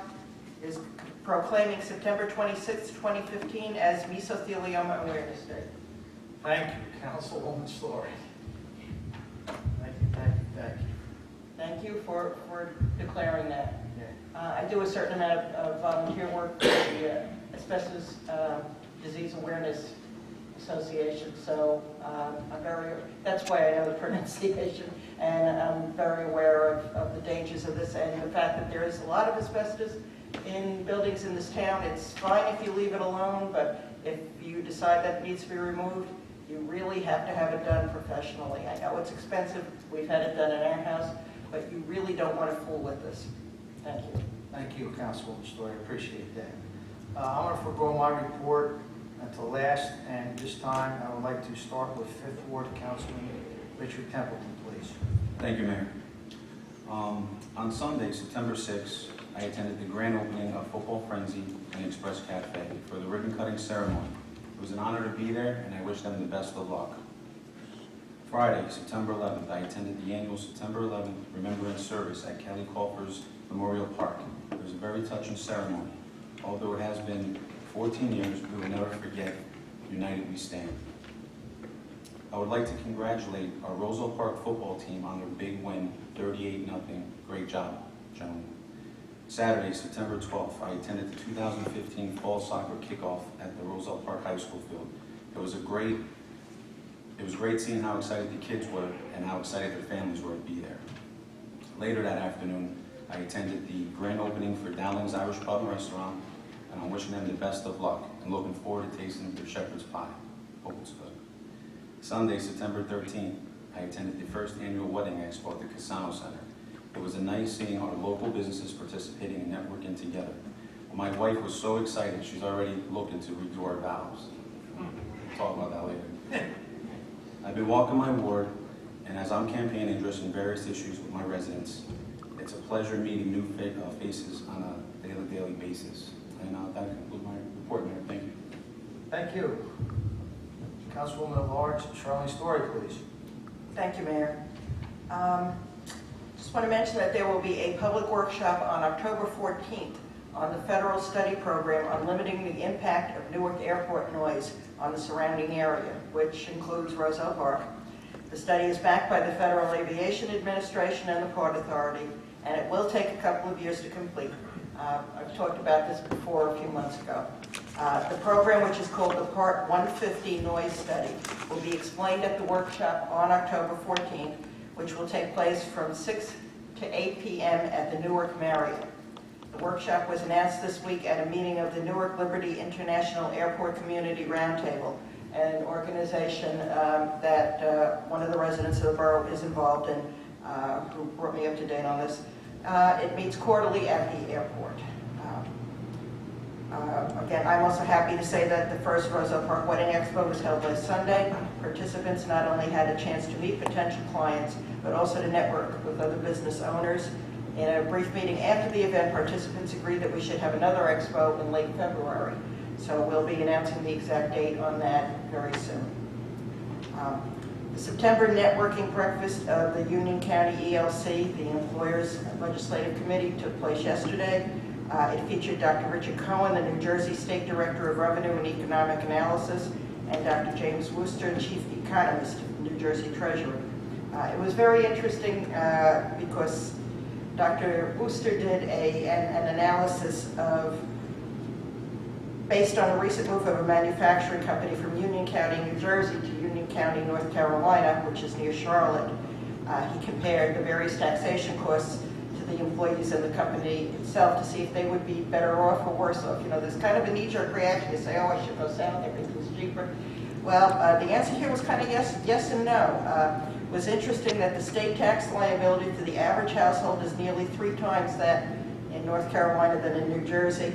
is proclaiming September 26, 2015 as Mesothelioma Awareness Day. Thank you, Councilwoman Story. Thank you, thank you, thank you. Thank you for declaring that. I do a certain amount of volunteer work for the Asbestos Disease Awareness Association, so that's why I know the pronunciation, and I'm very aware of the dangers of this and the fact that there is a lot of asbestos in buildings in this town. It's fine if you leave it alone, but if you decide that it needs to be removed, you really have to have it done professionally. I know it's expensive. We've had it done in our house, but you really don't want to fool with this. Thank you. Thank you, Councilwoman Story. I appreciate that. I'm going to forego my report until last, and this time I would like to start with 5th Ward Councilman Richard Templeton, please. Thank you, Mayor. On Sunday, September 6th, I attended the grand opening of Football Frenzy and Express Cafe for the ribbon-cutting ceremony. It was an honor to be there, and I wish them the best of luck. Friday, September 11th, I attended the annual September 11th Remembrance Service at Kelly Colfer's Memorial Park. It was a very touching ceremony. Although it has been 14 years, we will never forget, united we stand. I would like to congratulate our Roselle Park football team on their big win, 38-0. Great job, gentlemen. Saturday, September 12th, I attended the 2015 fall soccer kickoff at the Roselle Park High School field. It was great seeing how excited the kids were and how excited their families were to be there. Later that afternoon, I attended the grand opening for Dowling's Irish Pub and Restaurant, and I'm wishing them the best of luck and looking forward to tasting their shepherd's pie. Hope it's good. Sunday, September 13th, I attended the first annual wedding expo at the Casano Center. It was nice seeing our local businesses participating and networking together. My wife was so excited, she's already looking to redo our vows. We'll talk about that later. I've been walking my ward, and as I'm campaigning, addressing various issues with my residents, it's a pleasure meeting new faces on a daily basis. And that concludes my report, Mayor. Thank you. Thank you. Councilwoman at Large, Charlene Story, please. Thank you, Mayor. Just want to mention that there will be a public workshop on October 14th on the federal study program on limiting the impact of Newark Airport noise on the surrounding area, which includes Roselle Park. The study is backed by the Federal Aviation Administration and the Port Authority, and it will take a couple of years to complete. I've talked about this before a few months ago. The program, which is called the Part 150 Noise Study, will be explained at the workshop on October 14th, which will take place from 6 to 8 p.m. at the Newark Marriott. The workshop was announced this week at a meeting of the Newark Liberty International Airport Community Roundtable, an organization that one of the residents of the borough is involved in, who brought me up to date on this. It meets quarterly at the airport. Again, I'm also happy to say that the first Roselle Park Wedding Expo was held last Sunday. Participants not only had a chance to meet potential clients, but also to network with other business owners. In a brief meeting after the event, participants agreed that we should have another expo in late February. So we'll be announcing the exact date on that very soon. The September networking breakfast of the Union County ELC, the Employers Legislative Committee, took place yesterday. It featured Dr. Richard Cohen, the New Jersey State Director of Revenue and Economic Analysis, and Dr. James Wooster, Chief Economist of New Jersey Treasury. It was very interesting because Dr. Wooster did an analysis of, based on a recent move of a manufacturing company from Union County, New Jersey to Union County, North Carolina, which is near Charlotte. He compared the various taxation costs to the employees and the company itself to see if they would be better off or worse off. You know, there's kind of a knee-jerk reaction to say, oh, I should go south, everything's cheaper. Well, the answer here was kind of yes and no. It was interesting that the state tax liability for the average household is nearly 3 times that in North Carolina than in New Jersey.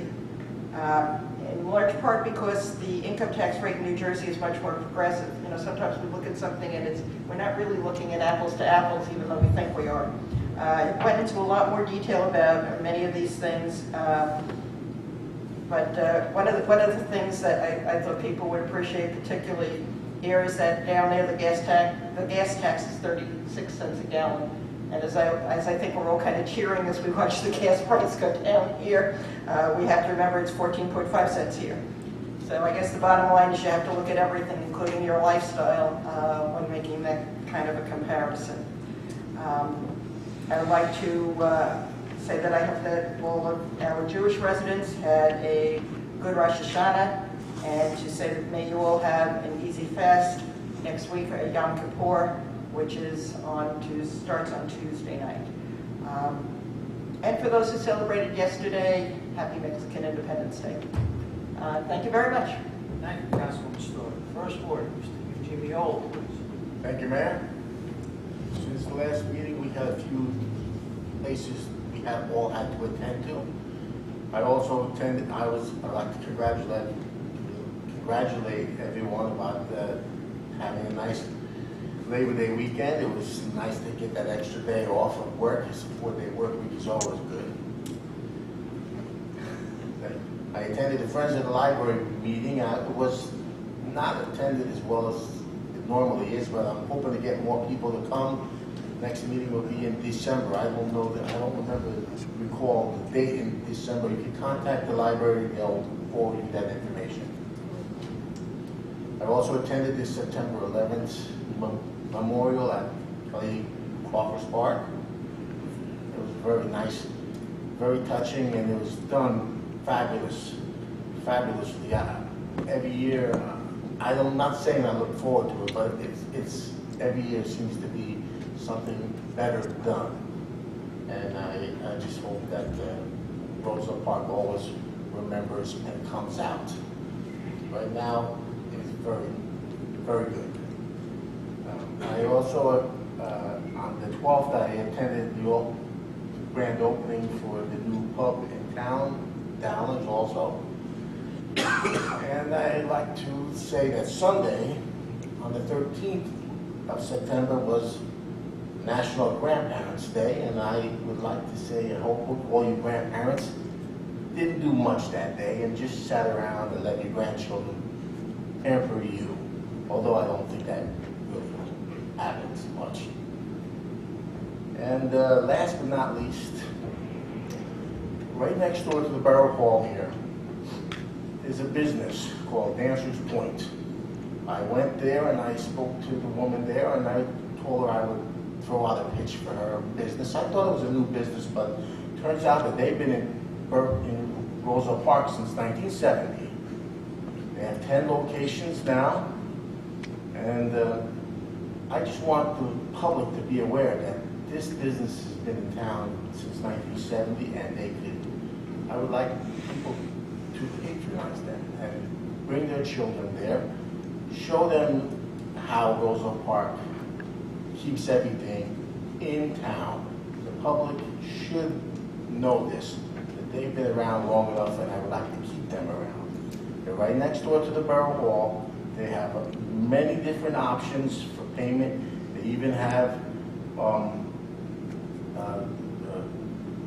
In large part because the income tax rate in New Jersey is much more progressive. You know, sometimes we look at something and we're not really looking at apples to apples, even though we think we are. It went into a lot more detail about many of these things. But one of the things that I thought people would appreciate particularly here is that down there the gas tax is 36 cents a gallon. And as I think we're all kind of cheering as we watch the gas price go down here, we have to remember it's 14.5 cents here. So I guess the bottom line is you have to look at everything, including your lifestyle, when making that kind of a comparison. I would like to say that I hope that all of our Jewish residents had a good Rosh Hashanah, and to say that may you all have an easy fast next week, Yom Kippur, which is starts on Tuesday night. And for those who celebrated yesterday, happy Mexican Independence Day. Thank you very much. Thank you, Councilwoman Story. First word, Mr. Eugene Miola, please. Thank you, Mayor. Since the last meeting, we had a few places we all had to attend to. I also attended, I'd like to congratulate everyone about having a nice Labor Day weekend. It was nice to get that extra day off of work. A 4-day work week is always good. I attended the Friends of the Library meeting. It was not attended as well as it normally is, but I'm hoping to get more people to come. next meeting will be in December. I don't know that, I don't recall the date in December. You can contact the library, they'll forward you that information. I also attended the September 11th memorial at Kelly Crawford's Park. It was very nice, very touching, and it was done fabulously. Every year, I'm not saying I look forward to it, but it's every year seems to be something better done. And I just hope that Roselle Park always remembers and comes out. Right now, it's very, very good. I also, on the 12th, I attended the grand opening for the new pub in town, Dowlands also. And I'd like to say that Sunday, on the 13th of September, was National Grandparents' Day, and I would like to say I hope all you grandparents didn't do much that day and just sat around and let your grandchildren pamper you, although I don't think that really happens much. And last but not least, right next door to the Borough Hall here is a business called Dancer's Point. I went there and I spoke to the woman there and I told her I would throw out a pitch for her business. I thought it was a new business, but it turns out that they've been in Roselle Park since 1970. They have 10 locations now, and I just want the public to be aware that this business has been in town since 1970, and I would like people to patronize them and bring their children there, show them how Roselle Park keeps everything in town. The public should know this, that they've been around long enough, and I would like to keep them around. They're right next door to the Borough Hall. They have many different options for payment. They even have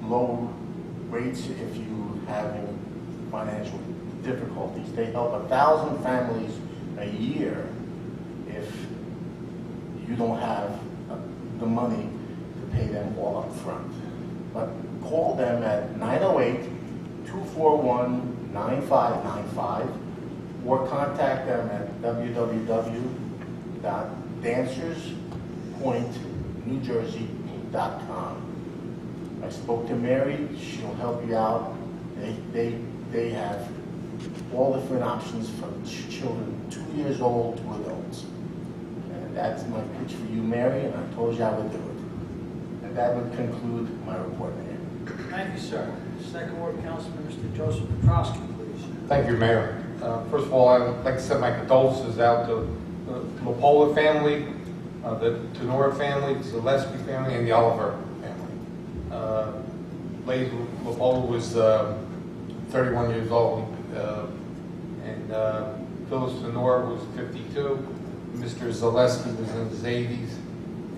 low rates if you're having financial difficulties. They help 1,000 families a year if you don't have the money to pay them all up front. But call them at 908-241-9595 or contact them at www.dancerspointnewjersey.com. I spoke to Mary, she'll help you out. They have all different options from children 2 years old to adults. And that's my pitch for you, Mary, and I told you I would do it. And that would conclude my report, Mayor. Thank you, sir. Second Ward Councilman, Mr. Joseph Petrosky, please. Thank you, Mayor. First of all, I would like to send my condolences out to the Lopola family, the Tenora family, the Gillespie family, and the Oliver family. Lady Lopola was 31 years old, and Phyllis Tenora was 52. Mr. Gillespie was in his 80s,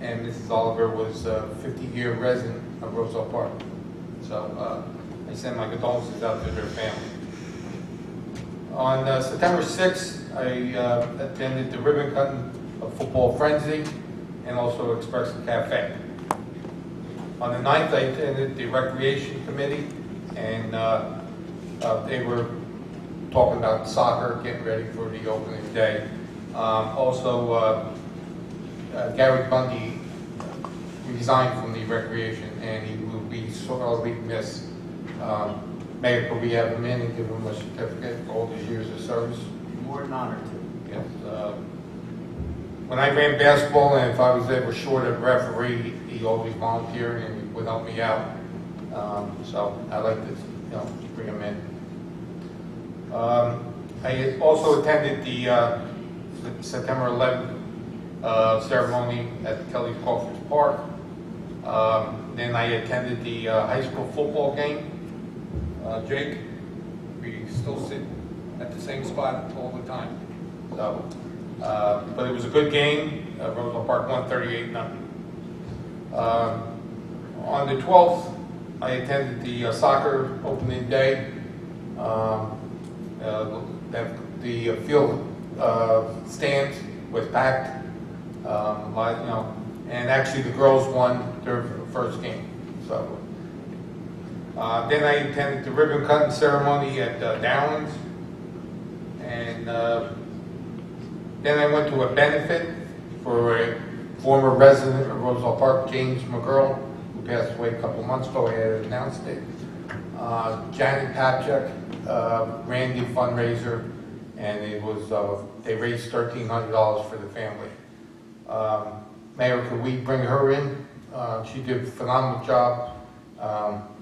and Mrs. Oliver was a 50-year resident of Roselle Park. So I send my condolences out to their family. On September 6th, I attended the ribbon cutting of Football Frenzy and also Express Cafe. On the 9th, I attended the Recreation Committee, and they were talking about soccer, getting ready for the opening day. Gary Bundy resigned from the Recreation, and he will be sorely missed. Mayor, could we have him in and give him a certificate for all these years of service? More than honored to. Yes. When I ran basketball, and if I was ever short of referee, he always volunteered and he would help me out. So I'd like to, bring him in. I also attended the September 11th ceremony at Kelly Crawford's Park. Then I attended the high school football game. Jake, we still sit at the same spot all the time. So, but it was a good game. Roselle Park won 38-0. On the 12th, I attended the soccer opening day. The field stands was packed. and actually the girls won their first game. So then I attended the ribbon cutting ceremony at Downs, and then I went to a benefit for a former resident of Roselle Park, James McGurl, who passed away a couple months ago. I had announced it. Janet Papchuk ran the fundraiser, and it was they raised $1,300 for the family. Mayor, could we bring her in? She did a phenomenal job.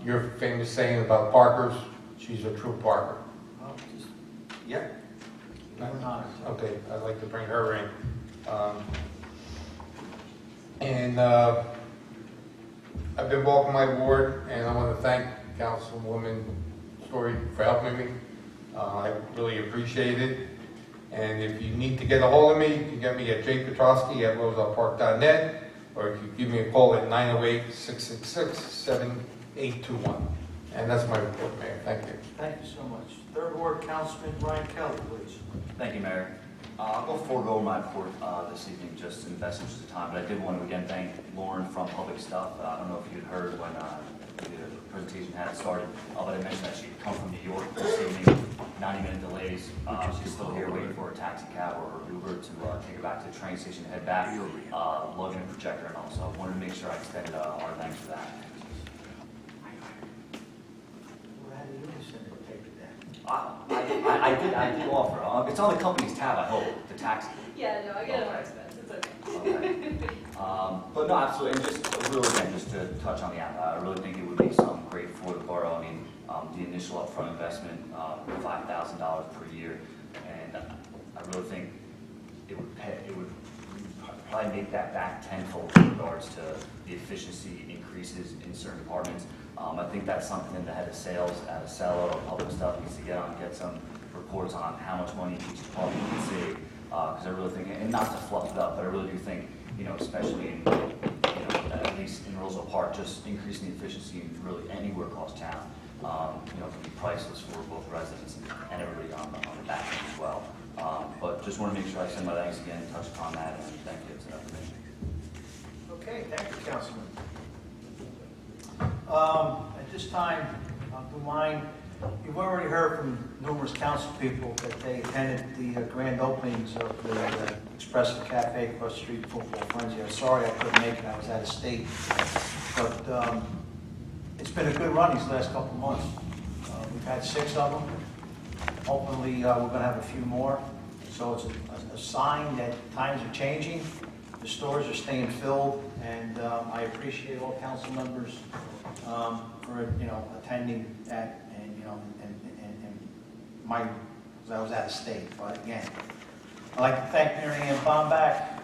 Your famous saying about Parkers, she's a true Parker. Well, just- Yeah. We're honored to. Okay, I'd like to bring her in. I've been walking my ward, and I want to thank Councilwoman Story for helping me. I really appreciate it. And if you need to get a hold of me, you can get me at jpetrosky@rosellepark.net, or you can give me a call at 908-666-7821. And that's my report, Mayor. Thank you. Thank you so much. Third Ward Councilman Brian Kelly, please. Thank you, Mayor. I'll go forego my report this evening just in the best interest of time, but I did want to again thank Lauren from Public Stuff. I don't know if you'd heard when the presentation had started, but I mentioned that she'd come from New York this evening, 90-minute delays. She's still here waiting for a taxi cab or her Uber to take her back to the train station, head back, lugging a projector and all. So I wanted to make sure I extended our thanks for that. Well, how do you send it? Take it down. I did offer. It's on the company's tab, I hope, the taxi. Yeah, no, I get it more expensive, it's okay. Okay. But no, absolutely, and just really again, just to touch on the app, I really think it would be something great for the borough. I mean, the initial upfront investment, $5,000 per year, and I really think it would probably make that back tenfold in regards to the efficiency increases in certain departments. I think that's something that the head of sales at a seller or Public Stuff needs to get some reports on how much money each department can save. Because I really think, and not to fluff it up, but I really do think, especially in, at least in Roselle Park, just increasing the efficiency in really anywhere across town, can be priceless for both residents and everybody on the back end as well. But just want to make sure I send my thanks again and touch upon that, and thank you to that commission. Okay, thank you, Councilman. At this time, I'll do mine. You've already heard from numerous council people that they attended the grand openings of the Espresso Cafe across the street, Football Frenzy. I'm sorry I couldn't make it, I was out of state. But it's been a good run these last couple of months. We've had 6 of them. Hopefully, we're going to have a few more. So it's a sign that times are changing. The stores are staying filled, and I appreciate all council members for attending that, and because I was out of state. But again, I'd like to thank Mary Ann Bombach.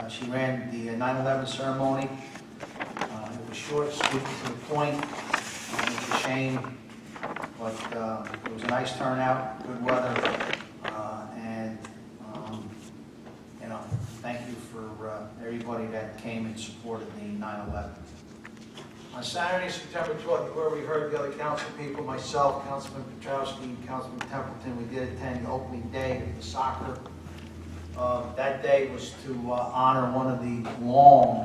She ran the 9/11 ceremony. It was short, sweet, to the point. It's a shame, but it was a nice turnout, good weather, and thank you for everybody that came and supported the 9/11. On Saturday, September 12th, you already heard the other council people, myself, Councilman Petrowski, and Councilman Templeton. We did attend the opening day of the soccer. That day was to honor one of the long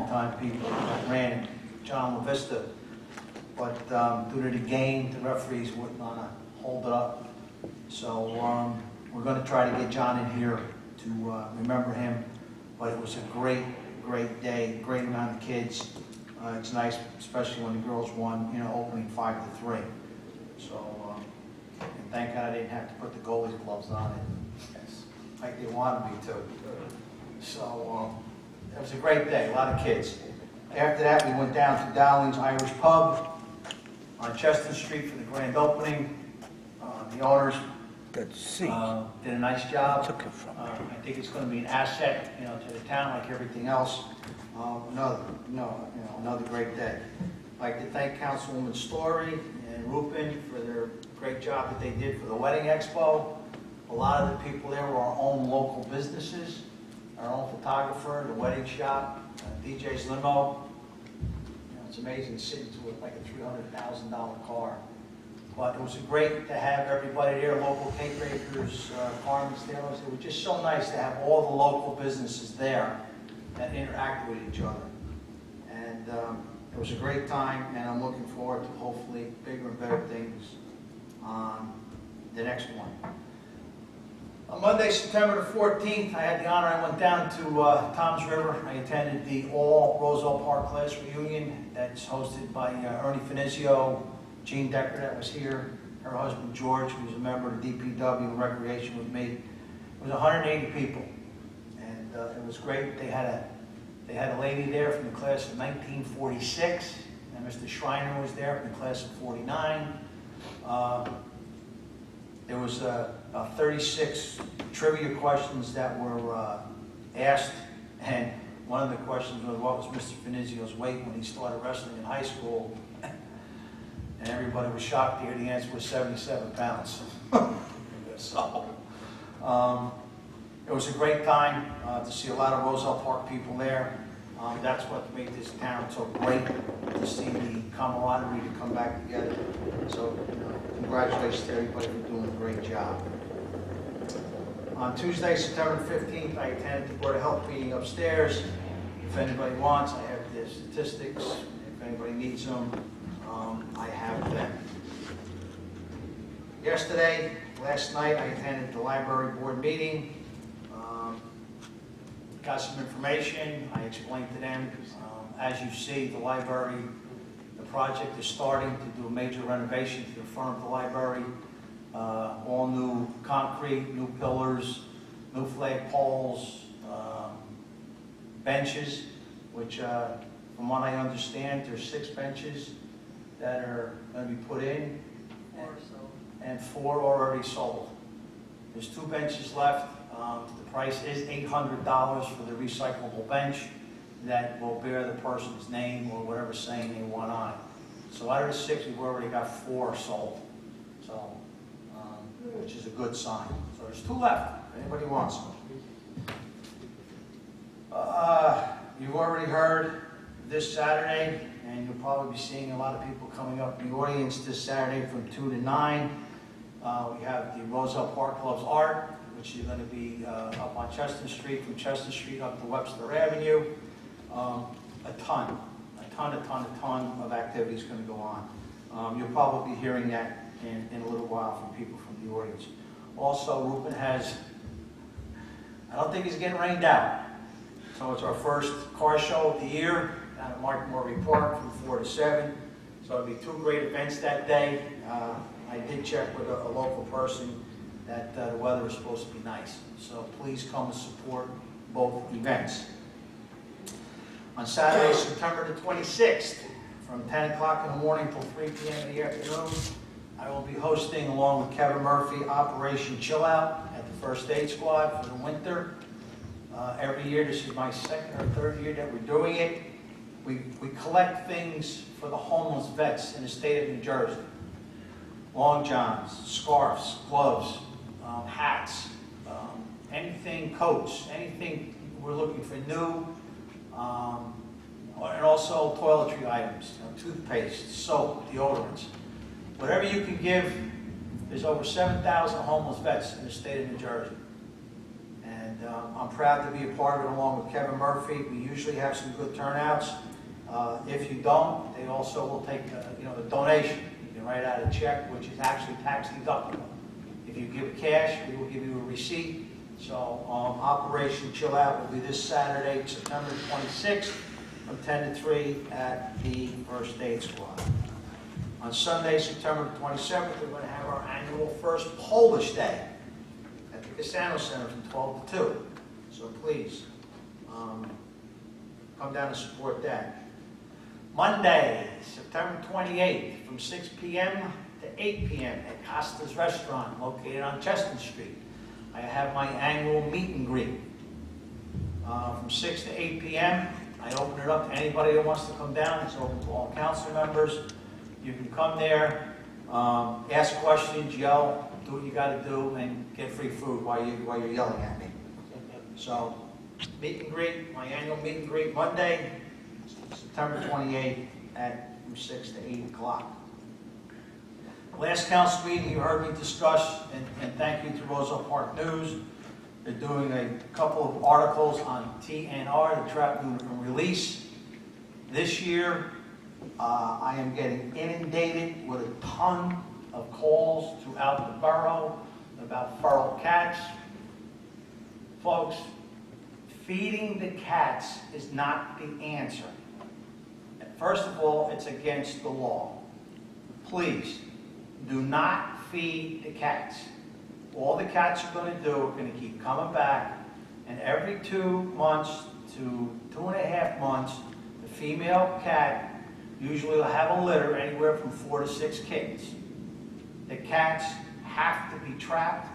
time people that ran it, John LaVista. But due to the game, the referees wouldn't want to hold it up. So we're going to try to get John in here to remember him. But it was a great day, great amount of kids. It's nice, especially when the girls won, opening 5-3. So, and thank God I didn't have to put the goalie's gloves on it, like they wanted me to. So, it was a great day, a lot of kids. After that, we went down to Dowling's Irish Pub on Chestnut Street for the grand opening. The owners Good to see. did a nice job. Took it from I think it's going to be an asset, to the town like everything else. Another great day. I'd like to thank Councilwoman Story and Rupin for their great job that they did for the Wedding Expo. A lot of the people there were our own local businesses, our own photographer, the wedding shop, DJ's limo. It's amazing sitting to like a $300,000 car. But it was great to have everybody there, local cake bakers, farmers, tailors. It was just so nice to have all the local businesses there that interact with each other. And it was a great time, and I'm looking forward to hopefully bigger and better things on the next one. On Monday, September the 14th, I had the honor, I went down to Toms River. I attended the all Roselle Park class reunion that's hosted by Ernie Finizio, Jean Decker that was here, her husband George, who was a member of the DPW and Recreation with me. It was 180 people, and it was great. They had a lady there from the class of 1946, and Mr. Schreiner was there from the class of 49. There was 36 trivia questions that were asked, and one of the questions was, what was Mr. Finizio's weight when he started wrestling in high school? And everybody was shocked to hear the answer was 77 pounds. So, it was a great time to see a lot of Roselle Park people there. That's what made this town so great, to see the camaraderie to come back together. So, congratulations to everybody for doing a great job. On Tuesday, September 15th, I attended the Board of Health meeting upstairs. If anybody wants, I have the statistics. If anybody needs them, I have them. Last night, I attended the library board meeting. Got some information. I explained to them. As you see, the library, the project is starting to do a major renovation to the front of the library. All new concrete, new pillars, new flag poles, benches, which from what I understand, there's 6 benches that are going to be put in, and 4 already sold. There's 2 benches left. The price is $800 for the recyclable bench that will bear the person's name or whatever saying they want on it. So out of the 6, we've already got 4 sold, so which is a good sign. So there's 2 left, if anybody wants them. You've already heard this Saturday, and you'll probably be seeing a lot of people coming up in the audience this Saturday from 2 to 9. We have the Roselle Park Club's art, which is going to be up on Chestnut Street, from Chestnut Street up to Webster Avenue. A ton of activities going to go on. You'll probably be hearing that in a little while from people from the audience. Also, Rupin has, I don't think he's getting rained out. So it's our first car show of the year down at Mark Murray Park from 4 to 7. So it'll be 2 great events that day. I did check with a local person that the weather is supposed to be nice. So please come and support both events. On Saturday, September the 26th, from 10 o'clock in the morning till 3 p.m. in the afternoon, I will be hosting, along with Kevin Murphy, Operation Chill Out at the First Aid Squad for the winter. Every year, this is my 2nd or 3rd year that we're doing it. We collect things for the homeless vets in the state of New Jersey. Long johns, scarves, gloves, hats, anything, coats, anything we're looking for new, and also toiletry items, toothpaste, soap, deodorants. Whatever you can give. There's over 7,000 homeless vets in the state of New Jersey. And I'm proud to be a part of it along with Kevin Murphy. We usually have some good turnouts. If you don't, they also will take the donation. You can write out a check, which is actually tax deductible. If you give cash, we will give you a receipt. So Operation Chill Out will be this Saturday, September 26th, from 10 to 3 at the First Aid Squad. On Sunday, September 27th, we're going to have our annual First Polish Day at the Cassano Center from 12 to 2. So please, come down and support that. Monday, September 28th, from 6 p.m. to 8 p.m. at Costa's Restaurant, located on Chestnut Street. I have my annual meet and greet. From 6 to 8 p.m., I open it up to anybody that wants to come down. It's open to all council members. You can come there, ask questions, yell, do what you got to do, and get free food while you're yelling at me. So, meet and greet, my annual meet and greet, Monday, September 28th from 6 to 8 o'clock. Last council meeting, you heard me discuss, and thank you to Roselle Park News. They're doing a couple of articles on TNR, the trap, unit, and release. This year, I am getting inundated with a ton of calls throughout the borough about feral cats. Folks, feeding the cats is not the answer. First of all, it's against the law. Please, do not feed the cats. All the cats are going to do are going to keep coming back, and every 2 months to 2.5 months, the female cat usually will have a litter anywhere from 4 to 6 kittens. The cats have to be trapped.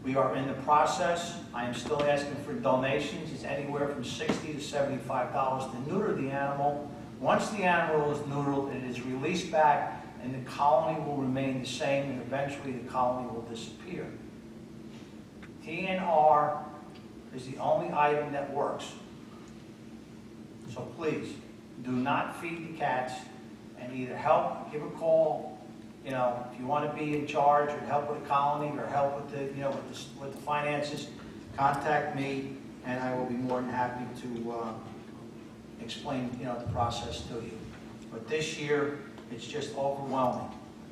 We are in the process. I am still asking for donations. It's anywhere from $60 to $75 to neuter the animal. Once the animal is neutered, it is released back, and the colony will remain the same, and eventually the colony will disappear. TNR is the only item that works. So please, do not feed the cats, and either help, give a call, you know, if you want to be in charge or help with the colony or help with the, you know, with the finances, contact me, and I will be more than happy to explain, you know, the process to you. But this year, it's just overwhelming.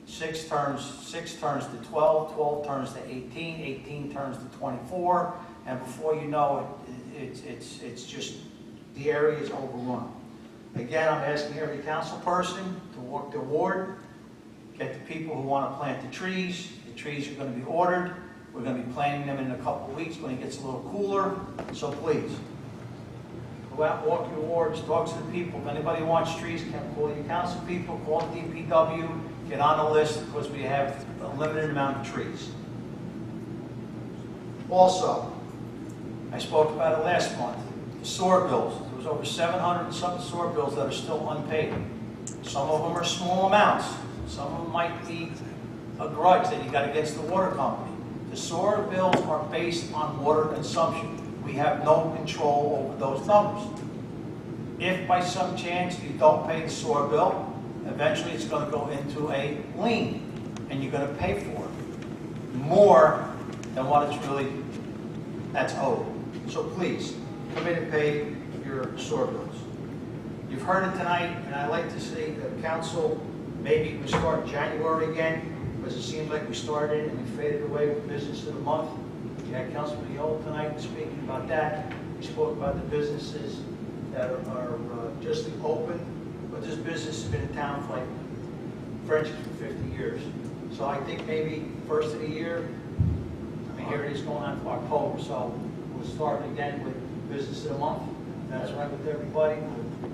6 turns to 12, 12 turns to 18, 18 turns to 24, and before you know it, it's just, the area is overrun. Again, I'm asking every council person to work their ward, get the people who want to plant the trees. The trees are going to be ordered. We're going to be planting them in a couple of weeks when it gets a little cooler, so please. Go out, walk your wards, talk to the people. If anybody wants trees, call your council people, call the DPW, get on the list because we have a limited amount of trees. Also, I spoke about it last month, the sewer bills. There was over 700 and something sewer bills that are still unpaid. Some of them are small amounts. Some of them might be a grudge that you got against the water company. The sewer bills are based on water consumption. We have no control over those numbers. If by some chance you don't pay the sewer bill, eventually it's going to go into a lien, and you're going to pay for it more than what it's really that's owed. So please, come in and pay your sewer bills. You've heard it tonight, and I'd like to see the council maybe we start January again, because it seems like we started and we faded away with business of the month. We had Councilman Yoel tonight speaking about that. We spoke about the businesses that are just open, but this business has been in town for like French for 50 years. So I think maybe first of the year, I mean, here it is going on for October, so we'll start again with business of the month. That's right with everybody.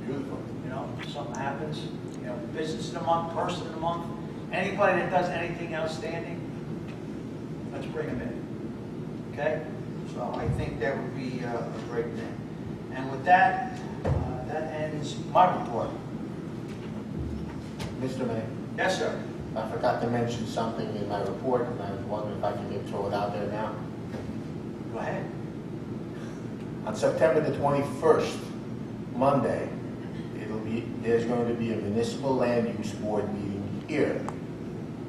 Beautiful. You know, if something happens, you know, business of the month, person of the month, anybody that does anything outstanding, let's bring them in. Okay? So I think that would be a great thing. And with that, that ends my report. Mr. Mayor, Yes, sir. I forgot to mention something in my report, and I was wondering if I can maybe throw it out there now. Go ahead. On September the 21st, Monday, there's going to be a municipal land use board meeting here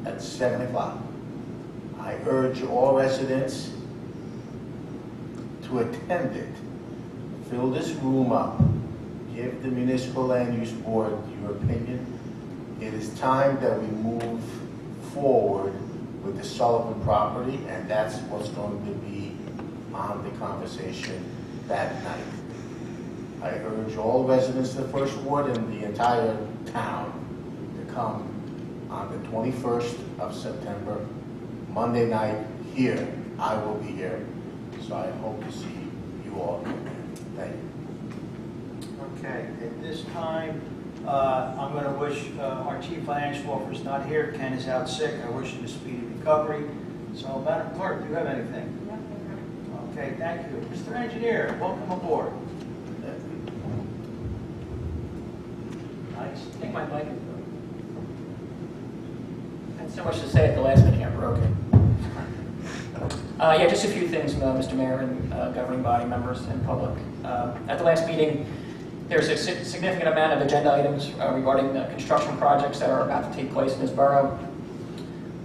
at 7 o'clock. I urge all residents to attend it. Fill this room up. Give the municipal land use board your opinion. It is time that we move forward with the Sullivan property, and that's what's going to be on the conversation that night. I urge all residents of the First Ward and the entire town to come on the 21st of September, Monday night, here. I will be here, so I hope to see you all. Thank you. Okay, at this time, I'm going to wish our Chief Financial Officer is not here. Ken is out sick. I wish him a speedy recovery. So, Madam Clerk, do you have anything? Okay, thank you. Mr. Engineer, welcome aboard. Nice. I think my mic is broken. I had so much to say at the last meeting, I broke it. Yeah, just a few things, Mr. Mayor and governing body members and public. At the last meeting, there's a significant amount of agenda items regarding the construction projects that are about to take place in this borough.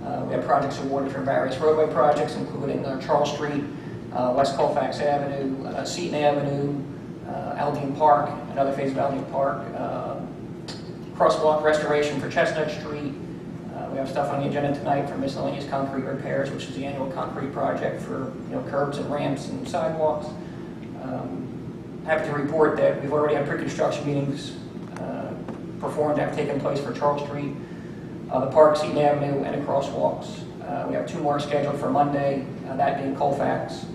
We have projects awarded for various roadway projects, including Charles Street, West Colfax Avenue, Seton Avenue, Aldine Park, another phase of Aldine Park, crosswalk restoration for Chestnut Street. We have stuff on the agenda tonight for miscellaneous concrete repairs, which is the annual concrete project for curbs and ramps and sidewalks. Happy to report that we've already had pre-construction meetings performed that have taken place for Charles Street, the Park, Seton Avenue, and the crosswalks. We have 2 more scheduled for Monday, that being Colfax,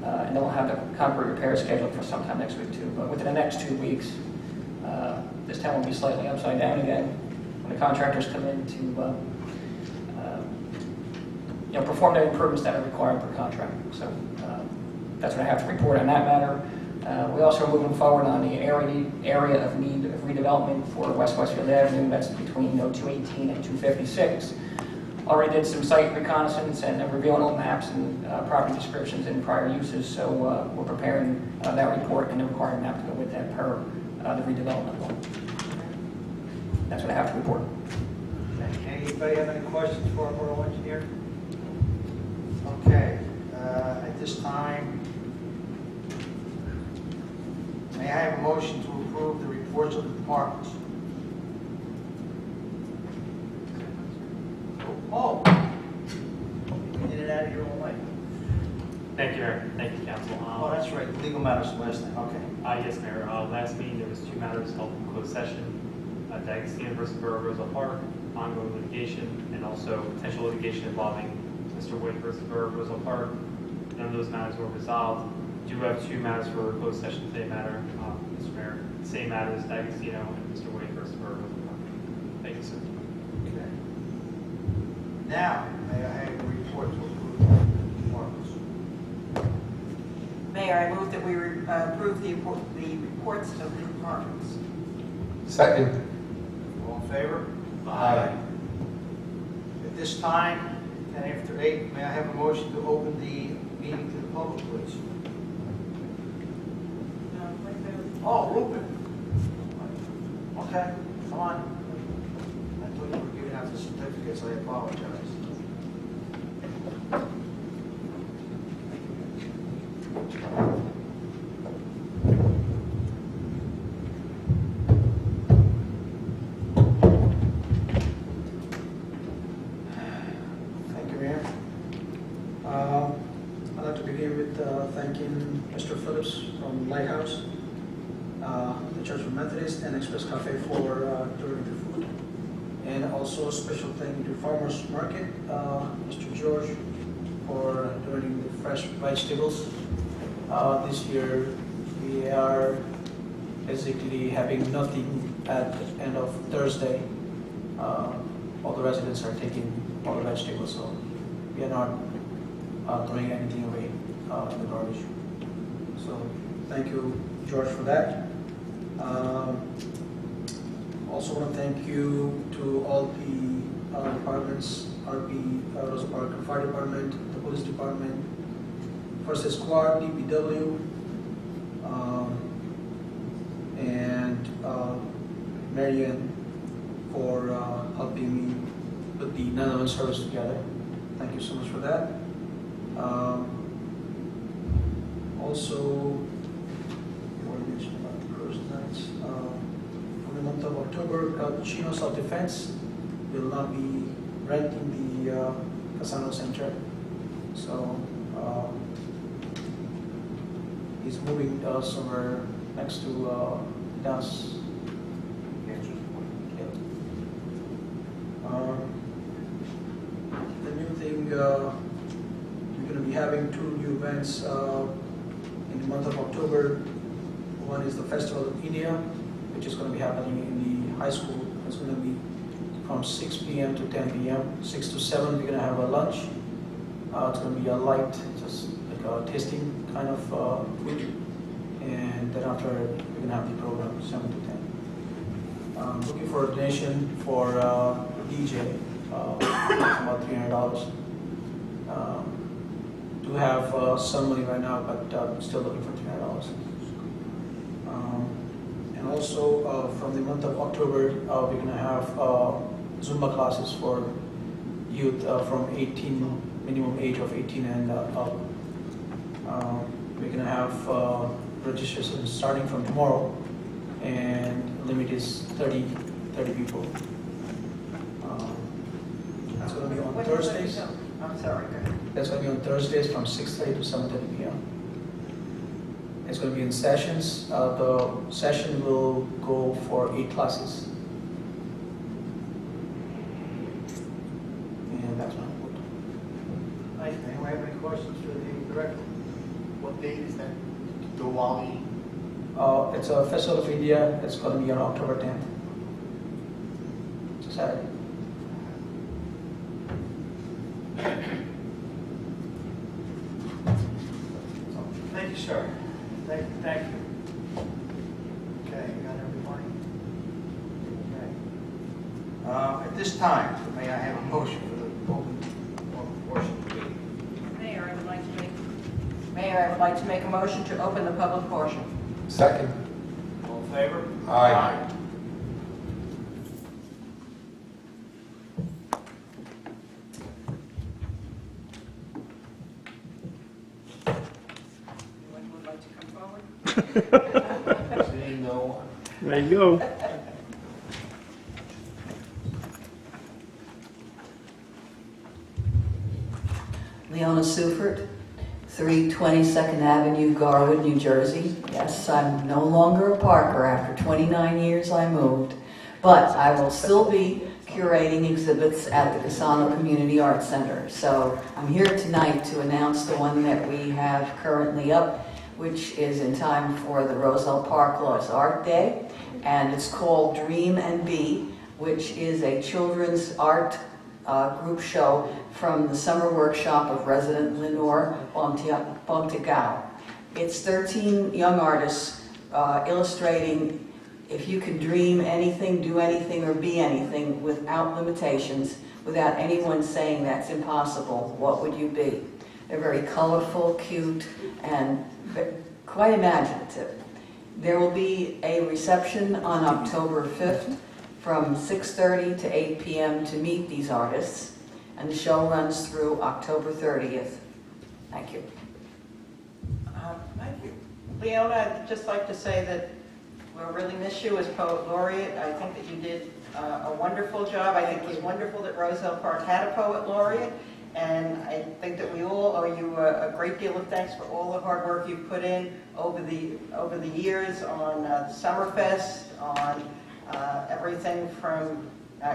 and then we'll have the concrete repair scheduled for sometime next week too. But within the next 2 weeks, this town will be slightly upside down again when the contractors come in to perform the improvements that are required per contract. So that's what I have to report on that matter. We also are moving forward on the area of need of redevelopment for West Westfield Avenue. That's between 218 and 256. Already did some site reconnaissance and reviewing old maps and property descriptions and prior uses. So we're preparing that report and the required map to go with that per the redevelopment law. That's what I have to report. Anybody have any questions for our borough engineer? Okay, at this time, may I have a motion to approve the reports of the departments? Oh, you did it out of your own way. Thank you, Mayor. Thank you, Council. Oh, that's right, legal matters last thing, okay. Yes, Mayor. Last meeting, there was 2 matters held in closed session. D'Agostino versus Borough of Roselle Park, ongoing litigation, and also potential litigation involving Mr. White versus Borough of Roselle Park. None of those matters were resolved. Do have 2 matters for closed session today, Mr. Mayor. Same matters, D'Agostino and Mr. White versus Borough of Roselle Park. Thank you, sir. Okay. Now, may I have a report to approve the departments? Mayor, I move that we approve the reports of the departments. Second. All in favor? Aye. At this time, 10 after 8, may I have a motion to open the meeting to the public, please? Oh, Ruben. Okay, come on. I thought you were giving out the certificates, I apologize. Thank you, Mayor. I'd like to begin with thanking Mr. Phillips from Lighthouse, the Church of Methodist, and Express Cafe for delivering the food. And also a special thank you to Farmers Market, Mr. George, for donating the fresh vegetables. This year we are basically having nothing at the end of Thursday. All the residents are taking all the vegetables, so we are not throwing anything away in the garbage. So thank you, George, for that. Also want to thank you to all the departments, RP, Roselle Park Fire Department, the Police Department, First Squad, DPW, and Marian for helping me put the 911 service together. Thank you so much for that. Also, I want to mention about the cruise nights. For the month of October, Cappuccino Self-Defense will not be renting the Casano Center. So he's moving somewhere next to Das. The new thing, we're going to be having 2 new events in the month of October. One is the Festival of India, which is going to be happening in the high school. It's going to be from 6 p.m. to 10 p.m. 6 to 7, we're going to have a lunch. It's going to be a light, just like a tasting kind of food. And then after, we're going to have the program, 7 to 10. Looking for a donation for DJ, about $300. Do have some money right now, but still looking for $300. And also from the month of October, we're going to have Zumba classes for youth from 18, minimum age of 18 and up. We're gonna have registration starting from tomorrow, and limit is 30 people. That's gonna be on When does it Thursdays. become- I'm sorry, go ahead. That's going to be on Thursdays from 6:30 to 7:30 p.m. It's going to be in sessions. The session will go for 8 classes. And that's my report. Thank you. Anyone have any questions for the director? What date is that? Diwali? It's a Festival of India. It's going to be on October 10th. It's a Saturday. Thank you, sir. Thank you. Okay, you got everybody? Okay. At this time, may I have a motion for the open portion of the meeting? Mayor, I would like to make a motion to open the public portion. Second. All in favor? Aye. Anyone who would like to come forward? Seeing no one. There you go. Leona Sufert, 322nd Avenue, Garwood, New Jersey. Yes, I'm no longer a Parker. After 29 years, I moved. But I will still be curating exhibits at the Casano Community Arts Center. So I'm here tonight to announce the one that we have currently up, which is in time for the Roselle Park Loves Art Day. And it's called Dream and Be, which is a children's art group show from the summer workshop of resident Lenore Bontegao. It's 13 young artists illustrating if you can dream anything, do anything, or be anything without limitations, without anyone saying that's impossible, what would you be? They're very colorful, cute, and quite imaginative. There will be a reception on October 5th from 6:30 to 8 p.m. to meet these artists, and the show runs through October 30th. Thank you. Thank you. Leona, I'd just like to say that we'll really miss you as Poet Laureate. I think that you did a wonderful job. I think it was wonderful that Roselle Park had a Poet Laureate, and I think that we all owe you a great deal of thanks for all the hard work you've put in over the years on Summerfest, on everything from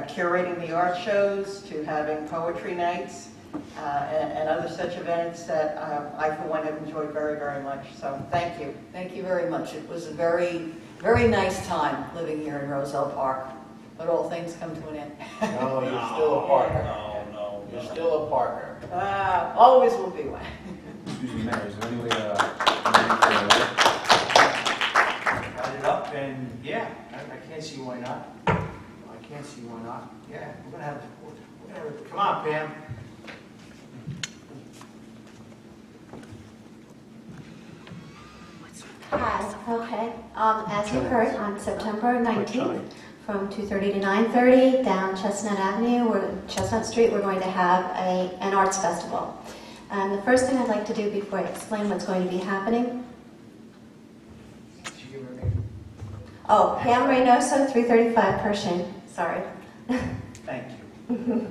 curating the art shows to having poetry nights and other such events that I, for one, have enjoyed very, very much. So thank you. Thank you very much. It was a very, very nice time living here in Roselle Park, but all things come to an end. No, you're still a Parker. You're still a Parker. Always will be one. Excuse me, Mayor, is there any way to... Got it up, and yeah, I can't see why not. I can't see why not. Yeah, we're gonna have, come on, Pam. Hi, okay. As you heard, on September 19th, from 2:30 to 9:30, down Chestnut Street, we're going to have an arts festival. And the first thing I'd like to do before I explain what's going to be happening. Oh, Pam Reynoso, 335 Pershing. Sorry. Thank you.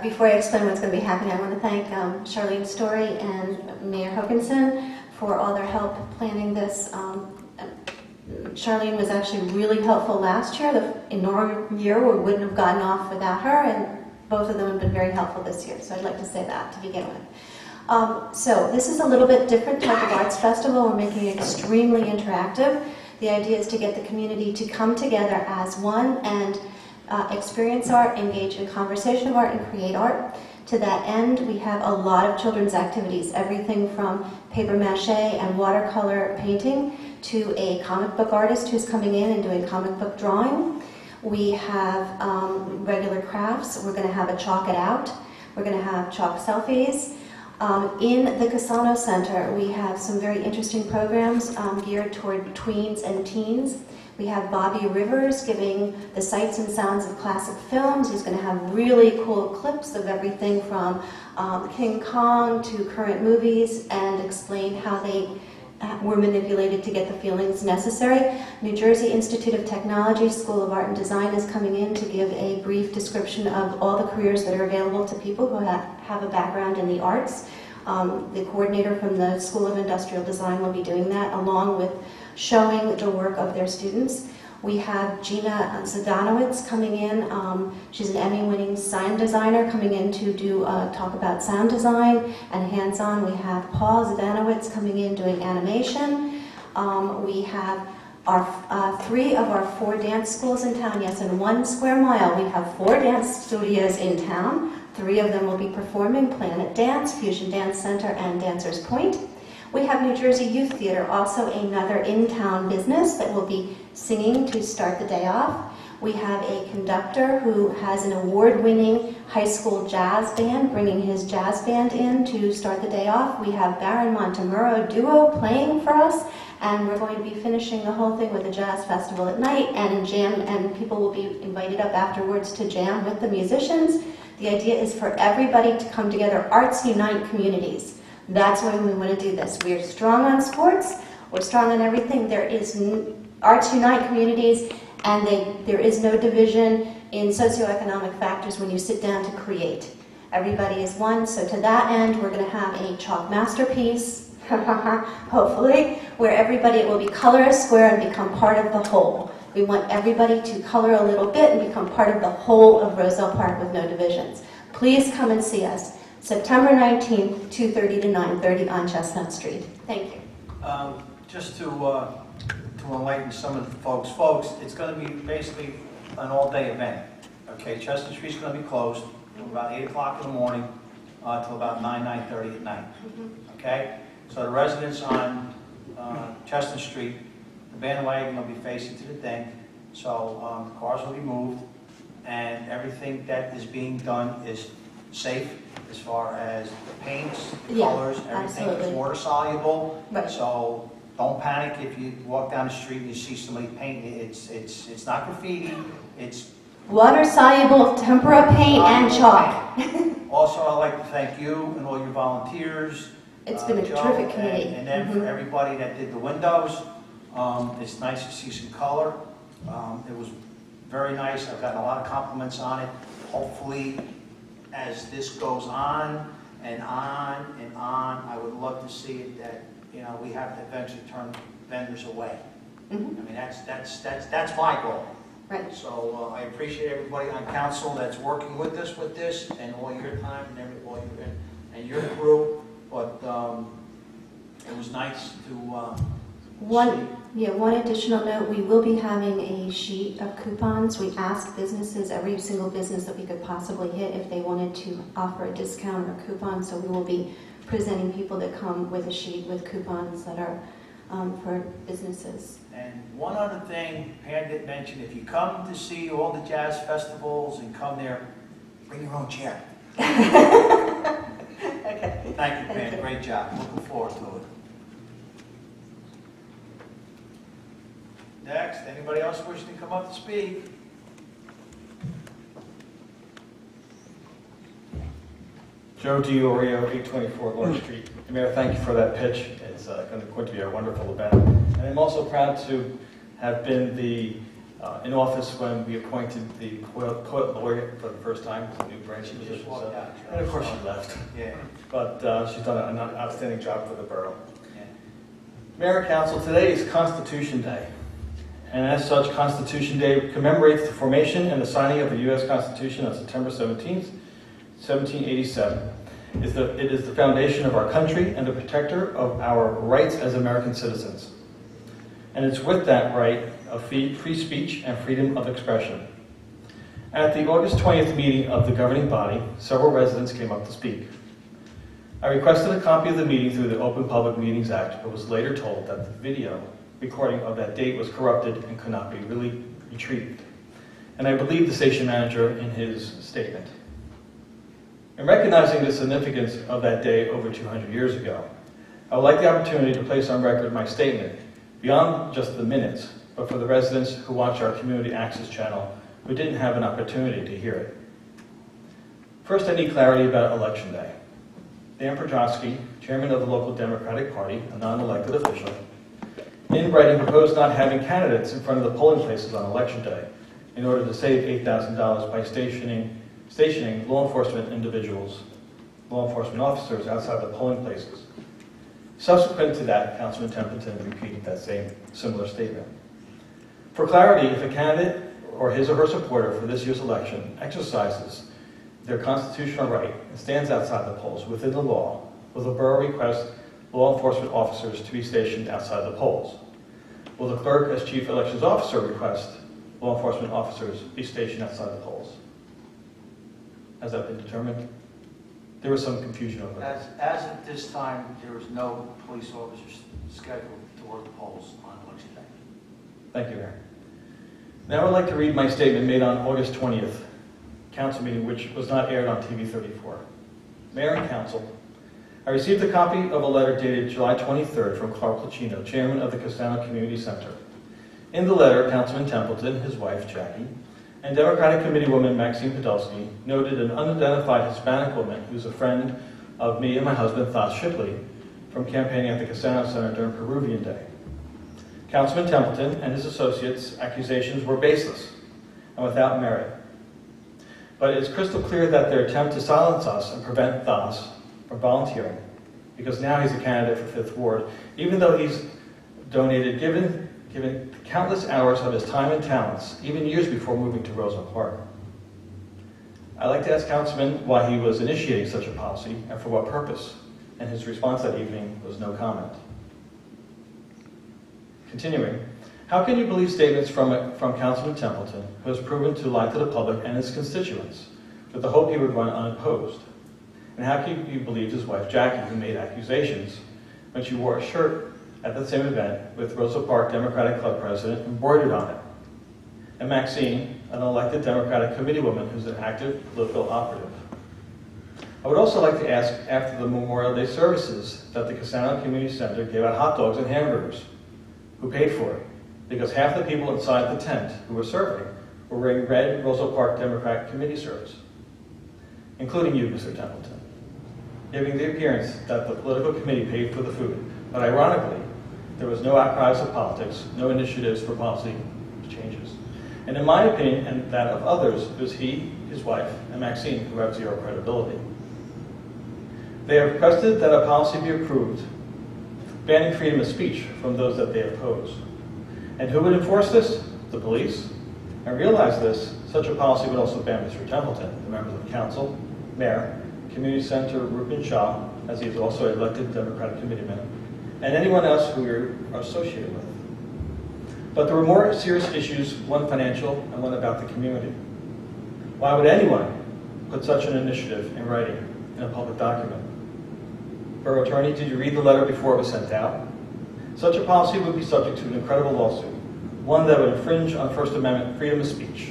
Before I explain what's going to be happening, I want to thank Charlene Story and Mayor Hoganson for all their help planning this. Charlene was actually really helpful last year. The inaugural year, we wouldn't have gotten off without her, and both of them have been very helpful this year. So I'd like to say that to begin with. So this is a little bit different type of arts festival. We're making it extremely interactive. The idea is to get the community to come together as one and experience art, engage in conversation of art, and create art. To that end, we have a lot of children's activities, everything from paper mache and watercolor painting to a comic book artist who's coming in and doing comic book drawing. We have regular crafts. We're going to have a chalk it out. We're going to have chalk selfies. In the Casano Center, we have some very interesting programs geared toward tweens and teens. We have Bobby Rivers giving the sights and sounds of classic films. He's going to have really cool clips of everything from King Kong to current movies and explain how they were manipulated to get the feelings necessary. New Jersey Institute of Technology School of Art and Design is coming in to give a brief description of all the careers that are available to people who have a background in the arts. The coordinator from the School of Industrial Design will be doing that, along with showing the work of their students. We have Gina Zadanowitz coming in. She's an Emmy-winning sound designer coming in to do talk about sound design and hands-on. We have Paul Zadanowitz coming in doing animation. We have our 3 of our 4 dance schools in town. Yes, in 1 square mile, we have 4 dance studios in town. 3 of them will be performing: Planet Dance, Fusion Dance Center, and Dancers Point. We have New Jersey Youth Theater, also another in-town business that will be singing to start the day off. We have a conductor who has an award-winning high school jazz band, bringing his jazz band in to start the day off. We have Baron Montemurro Duo playing for us, and we're going to be finishing the whole thing with a jazz festival at night and jam, and people will be invited up afterwards to jam with the musicians. The idea is for everybody to come together. Arts unite communities. That's why we want to do this. We're strong on sports. We're strong on everything. There is arts unite communities, and there is no division in socioeconomic factors when you sit down to create. Everybody is one. So to that end, we're going to have a chalk masterpiece, hopefully, where everybody will be color a square and become part of the whole. We want everybody to color a little bit and become part of the whole of Roselle Park with no divisions. Please come and see us. September 19th, 2:30 to 9:30 on Chestnut Street. Thank you. Just to enlighten some of the folks, it's going to be basically an all-day event. Okay, Chestnut Street's going to be closed from about 8 o'clock in the morning till about 9:30 at night. Okay, so the residents on Chestnut Street, the bandwagon will be facing to the thing, so cars will be moved, and everything that is being done is safe as far as the paints, the colors, everything is water soluble. Right. So don't panic if you walk down the street and you see somebody painting. It's not graffiti. It's Water soluble tempera paint and chalk. Also, I'd like to thank you and all your volunteers. It's been a Joe, terrific committee. And then for everybody that did the windows. It's nice to see some color. It was very nice. I've gotten a lot of compliments on it. Hopefully, as this goes on and on and on, I would love to see it that, we have to eventually turn vendors away. I mean, that's my goal. Right. So I appreciate everybody on council that's working with us with this, and all your time and your crew. But it was nice to One additional note, we will be having a sheet of coupons. We asked businesses, every single business that we could possibly hit, if they wanted to offer a discount or coupon. So we will be presenting people that come with a sheet with coupons that are for businesses. And one other thing, Pam did mention, if you come to see all the jazz festivals and come there, bring your own chair. Okay. Thank you, Pam. Great job. Looking forward to it. Next, anybody else wishing to come up to speak? Joe DiOrio, 824 Lawrence Street. Mayor, thank you for that pitch. It's going to be a wonderful event. And I'm also proud to have been in office when we appointed the poet laureate for the first time. It's a new branch position. And of course she left. Yeah. But she's done an outstanding job for the borough. Yeah. Mayor, Council, today is Constitution Day. And as such, Constitution Day commemorates the formation and the signing of the U.S. Constitution on September 17th, 1787. It is the foundation of our country and the protector of our rights as American citizens. And it's with that right of free speech and freedom of expression. At the August 20th meeting of the governing body, several residents came up to speak. I requested a copy of the meeting through the Open Public Meetings Act, but was later told that the video recording of that date was corrupted and could not be really retrieved. And I believe the station manager in his statement. In recognizing the significance of that day over 200 years ago, I would like the opportunity to place on record my statement beyond just the minutes, but for the residents who watch our community access channel who didn't have an opportunity to hear it. First, I need clarity about Election Day. Dan Projoski, chairman of the local Democratic Party, a non-elected official, in writing proposed not having candidates in front of the polling places on Election Day in order to save $8,000 by stationing law enforcement officers outside the polling places. Subsequent to that, Councilman Templeton repeated that similar statement. For clarity, if a candidate or his or her supporter for this year's election exercises their constitutional right and stands outside the polls within the law, will the borough request law enforcement officers to be stationed outside the polls? Will the clerk, as chief elections officer, request law enforcement officers be stationed outside the polls? Has that been determined? There was some confusion over that. As of this time, there is no police officers scheduled to work the polls on election day. Thank you, Mayor. Now I'd like to read my statement made on August 20th, council meeting, which was not aired on TV 34. Mayor and council, I received a copy of a letter dated July 23rd from Clark Placino, chairman of the Castano Community Center. In the letter, Councilman Templeton, his wife Jackie, and Democratic Committeewoman Maxine Podolsky noted an unidentified Hispanic woman who's a friend of me and my husband, Thas Shipley, from campaigning at the Castano Center during Peruvian Day. Councilman Templeton and his associates' accusations were baseless and without merit. But it's crystal clear that their attempt to silence us and prevent Thas from volunteering, because now he's a candidate for 5th Ward, even though he's given countless hours of his time and talents, even years before moving to Roselle Park. I'd like to ask Councilman why he was initiating such a policy and for what purpose, and his response that evening was no comment. Continuing, how can you believe statements from Councilman Templeton, who has proven to lie to the public and his constituents, with the hope he would run unopposed? And how can you believe his wife Jackie, who made accusations when she wore a shirt at the same event with Roselle Park Democratic Club president embroidered on it? And Maxine, an elected Democratic committeewoman who's an active political operative. I would also like to ask, after the Memorial Day services that the Castano Community Center gave out hot dogs and hamburgers, who paid for it? Because half the people inside the tent who were serving were wearing red Roselle Park Democratic Committee shirts, including you, Mr. Templeton, giving the appearance that the political committee paid for the food. But ironically, there was no outcries of politics, no initiatives for policy changes. And in my opinion, and that of others, it was he, his wife, and Maxine who have zero credibility. They have requested that a policy be approved, banning freedom of speech from those that they oppose. And who would enforce this? The police. And realize this, such a policy would also ban Mr. Templeton, the members of council, mayor, community center Reuben Shaw, as he is also an elected Democratic committeeman, and anyone else who we are associated with. But there were more serious issues, one financial and one about the community. Why would anyone put such an initiative in writing in a public document? Borough Attorney, did you read the letter before it was sent out? Such a policy would be subject to an incredible lawsuit, one that would infringe on First Amendment freedom of speech.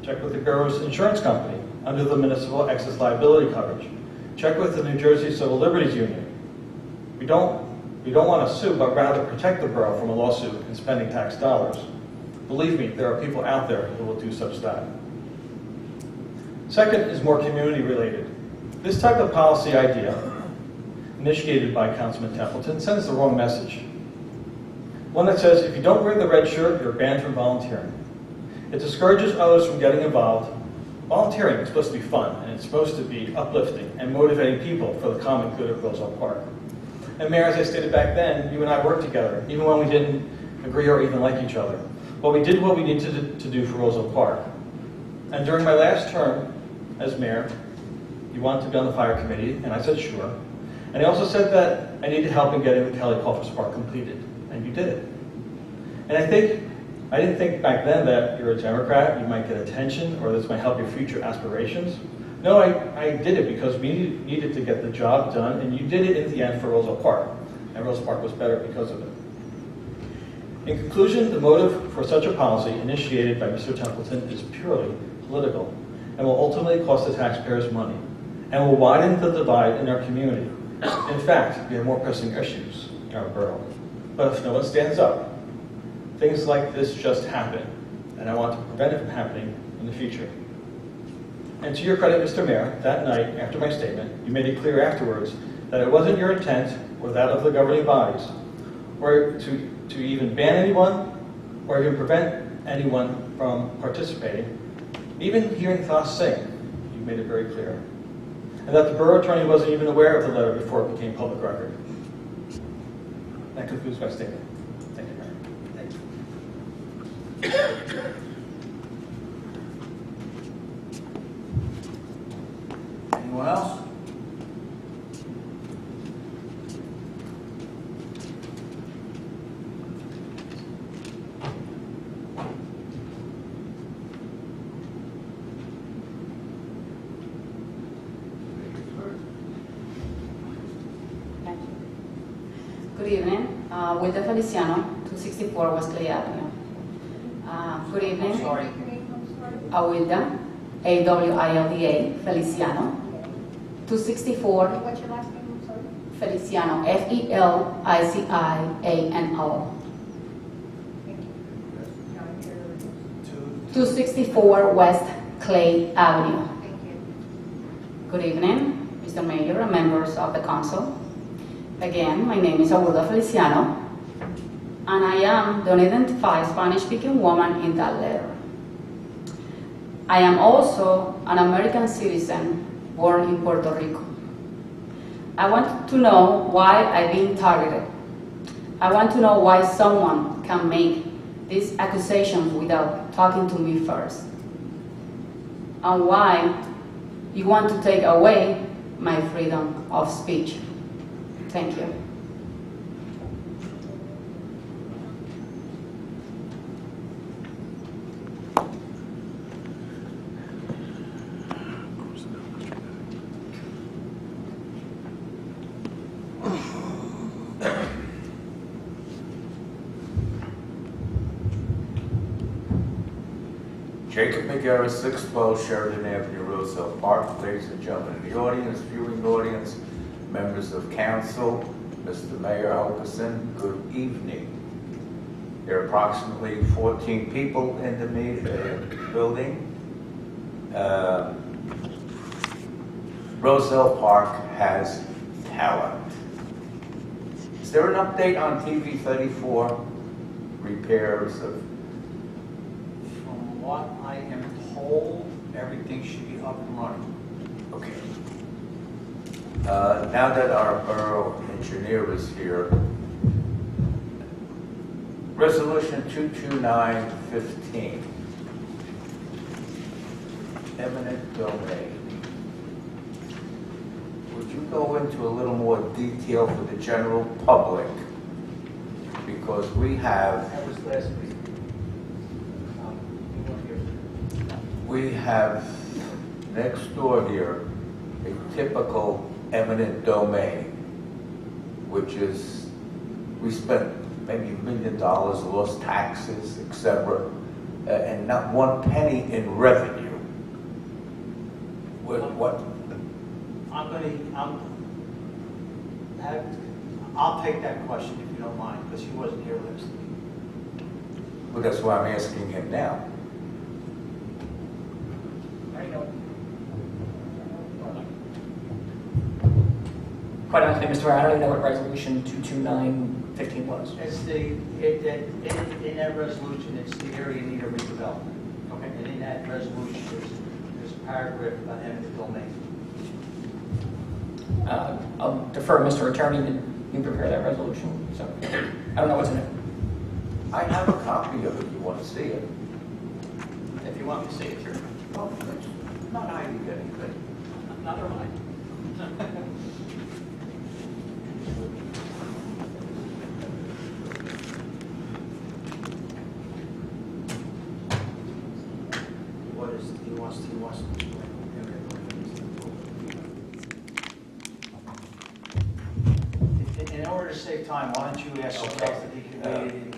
Check with the borough's insurance company under the municipal excess liability coverage. Check with the New Jersey Civil Liberties Union. We don't want to sue, but rather protect the borough from a lawsuit and spending tax dollars. Believe me, there are people out there who will do such that. Second is more community related. This type of policy idea, initiated by Councilman Templeton, sends the wrong message. One that says, if you don't wear the red shirt, you're banned from volunteering. It discourages others from getting involved. Volunteering is supposed to be fun, and it's supposed to be uplifting and motivating people for the common good of Roselle Park. And Mayor, as I stated back then, you and I worked together, even when we didn't agree or even like each other. But we did what we needed to do for Roselle Park. And during my last term as mayor, you wanted to be on the fire committee, and I said sure. And I also said that I needed help in getting the Kelly Coffers Park completed, and you did it. And I didn't think back then that you're a Democrat, you might get attention, or this might help your future aspirations. No, I did it because we needed to get the job done, and you did it in the end for Roselle Park. And Roselle Park was better because of it. In conclusion, the motive for such a policy initiated by Mr. Templeton is purely political and will ultimately cost the taxpayers money. and will widen the divide in our community. In fact, we have more pressing issues in our borough. But if no one stands up, things like this just happen, and I want to prevent it from happening in the future. And to your credit, Mr. Mayor, that night after my statement, you made it clear afterwards that it wasn't your intent or that of the governing bodies, or to even ban anyone or even prevent anyone from participating, even hearing thoughts sing. You made it very clear. And that the borough attorney wasn't even aware of the letter before it became public record. That concludes my statement. Thank you, Mayor. Thank you. Anyone else? Good evening. Wilda Feliciano, 264 West Clay Avenue. Good evening. Sorry. Awilda, A-W-I-L-D-A, Feliciano, 264 What's your last name? I'm sorry. Feliciano, F-E-L-I-C-I-A-N-O, Thank you. Now you're- 264 West Clay Avenue. Thank you. Good evening, Mr. Mayor and members of the council. Again, my name is Awilda Feliciano, and I am the unidentified Spanish-speaking woman in that letter. I am also an American citizen born in Puerto Rico. I want to know why I've been targeted. I want to know why someone can make these accusations without talking to me first. And why you want to take away my freedom of speech. Thank you. Jacob McGarrett, 612 Sheridan Avenue, Roselle Park. Ladies and gentlemen in the audience, viewing audience, members of council, Mr. Mayor Hokuson, good evening. There are approximately 14 people in the building. Roselle Park has talent. Is there an update on TV 34 repairs of? From what I am told, everything should be up and running. Okay. Now that our borough engineer is here, Resolution 22915, eminent domain. Would you go into a little more detail for the general public? Because we have That was last week. We have next door here a typical eminent domain, which is, we spent maybe $1 million, lost taxes, etc., and not one penny in revenue. What? I'll take that question if you don't mind, because he wasn't here last week. Well, that's why I'm asking him now. Quite honestly, Mr. Mayor, I don't even know what resolution 22915 was. It's in that resolution, it's the area in need of redevelopment. Okay. And in that resolution, there's a paragraph about eminent domain. I'll defer, Mr. Attorney, did you prepare that resolution? So I don't know what's in it. I have a copy of it. You want to see it? If you want me to say it, sure. Well, it's not hiding anything. Neither am I. What is, he wants to. In order to save time, why don't you ask something else that he can read and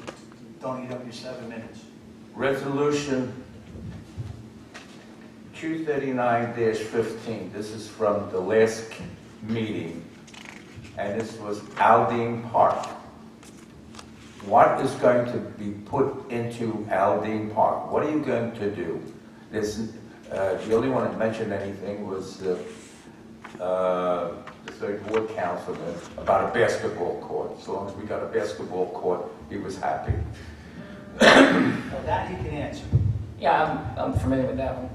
don't eat up your 7 minutes? Resolution 239-15, this is from the last meeting, and this was Aldine Park. What is going to be put into Aldine Park? What are you going to do? The only one that mentioned anything was the third ward councilman about a basketball court. As long as we got a basketball court, he was happy. Well, that he can answer. Yeah, I'm familiar with that one.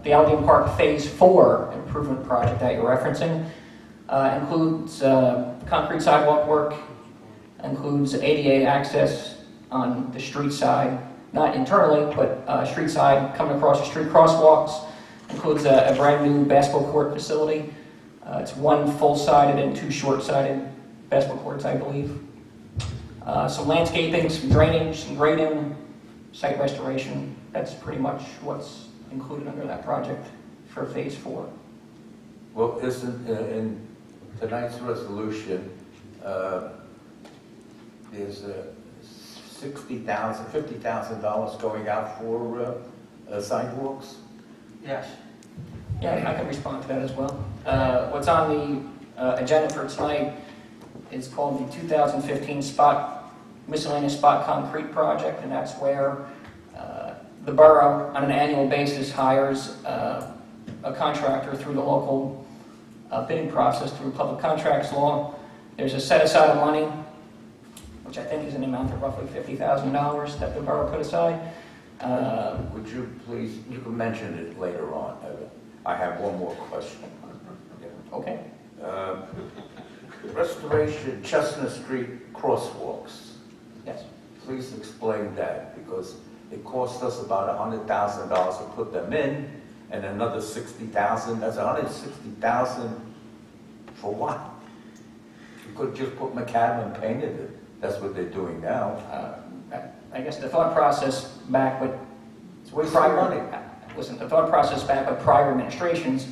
The Aldine Park Phase 4 improvement project that you're referencing includes concrete sidewalk work, includes ADA access on the street side, not internally, but street side, coming across the street crosswalks, includes a brand new basketball court facility. It's one full-sided and two short-sided basketball courts, I believe. Some landscaping, some drainage, some grading, site restoration. That's pretty much what's included under that project for Phase 4. Well, isn't in tonight's resolution, there's $60,000, $50,000 going out for sidewalks? Yes. Yeah, I can respond to that as well. What's on the agenda for tonight is called the 2015 Miscellaneous Spot Concrete Project, and that's where the borough, on an annual basis, hires a contractor through the local bidding process through public contracts law. There's a set aside of money, which I think is an amount of roughly $50,000 that the borough put aside. Would you please, you can mention it later on. I have one more question. Okay. Restoration Chestnut Street crosswalks. Yes. Please explain that, because it cost us about $100,000 to put them in, and another $60,000. That's $160,000 for what? You could just put macadam and painted it. That's what they're doing now. I guess the thought process back with the thought process back with prior administrations,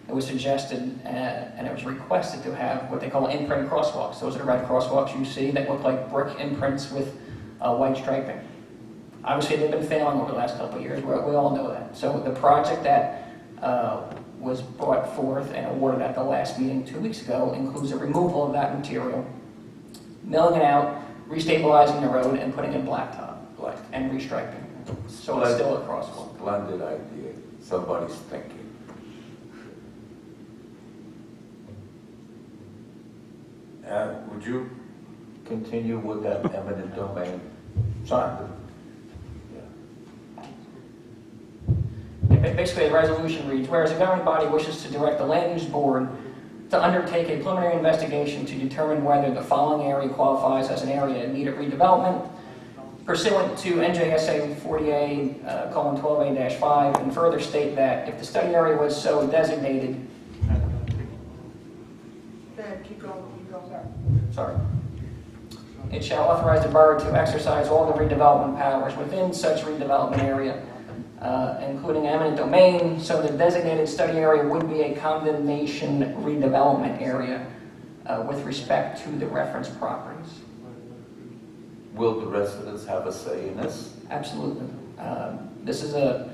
it was suggested and it was requested to have what they call imprint crosswalks. Those are the red crosswalks you see that look like brick imprints with white striping. Obviously, they've been failing over the last couple of years. We all know that. So the project that was brought forth and awarded at the last meeting 2 weeks ago includes the removal of that material, milling it out, restabilizing the road, and putting in blacktop and restriping. So it's still a crosswalk. Splendid idea. Somebody's thinking. Would you continue with that eminent domain? Sorry. Basically, the resolution reads, whereas a governing body wishes to direct the land use board to undertake a preliminary investigation to determine whether the following area qualifies as an area in need of redevelopment, pursuant to NJSA 40A:12A-5, and further state that if the study area was so designated, Keep going, sorry, it shall authorize the borough to exercise all the redevelopment powers within such redevelopment area, including eminent domain, so the designated study area would be a condemnation redevelopment area with respect to the reference properties. Will the residents have a say in this? Absolutely. This is a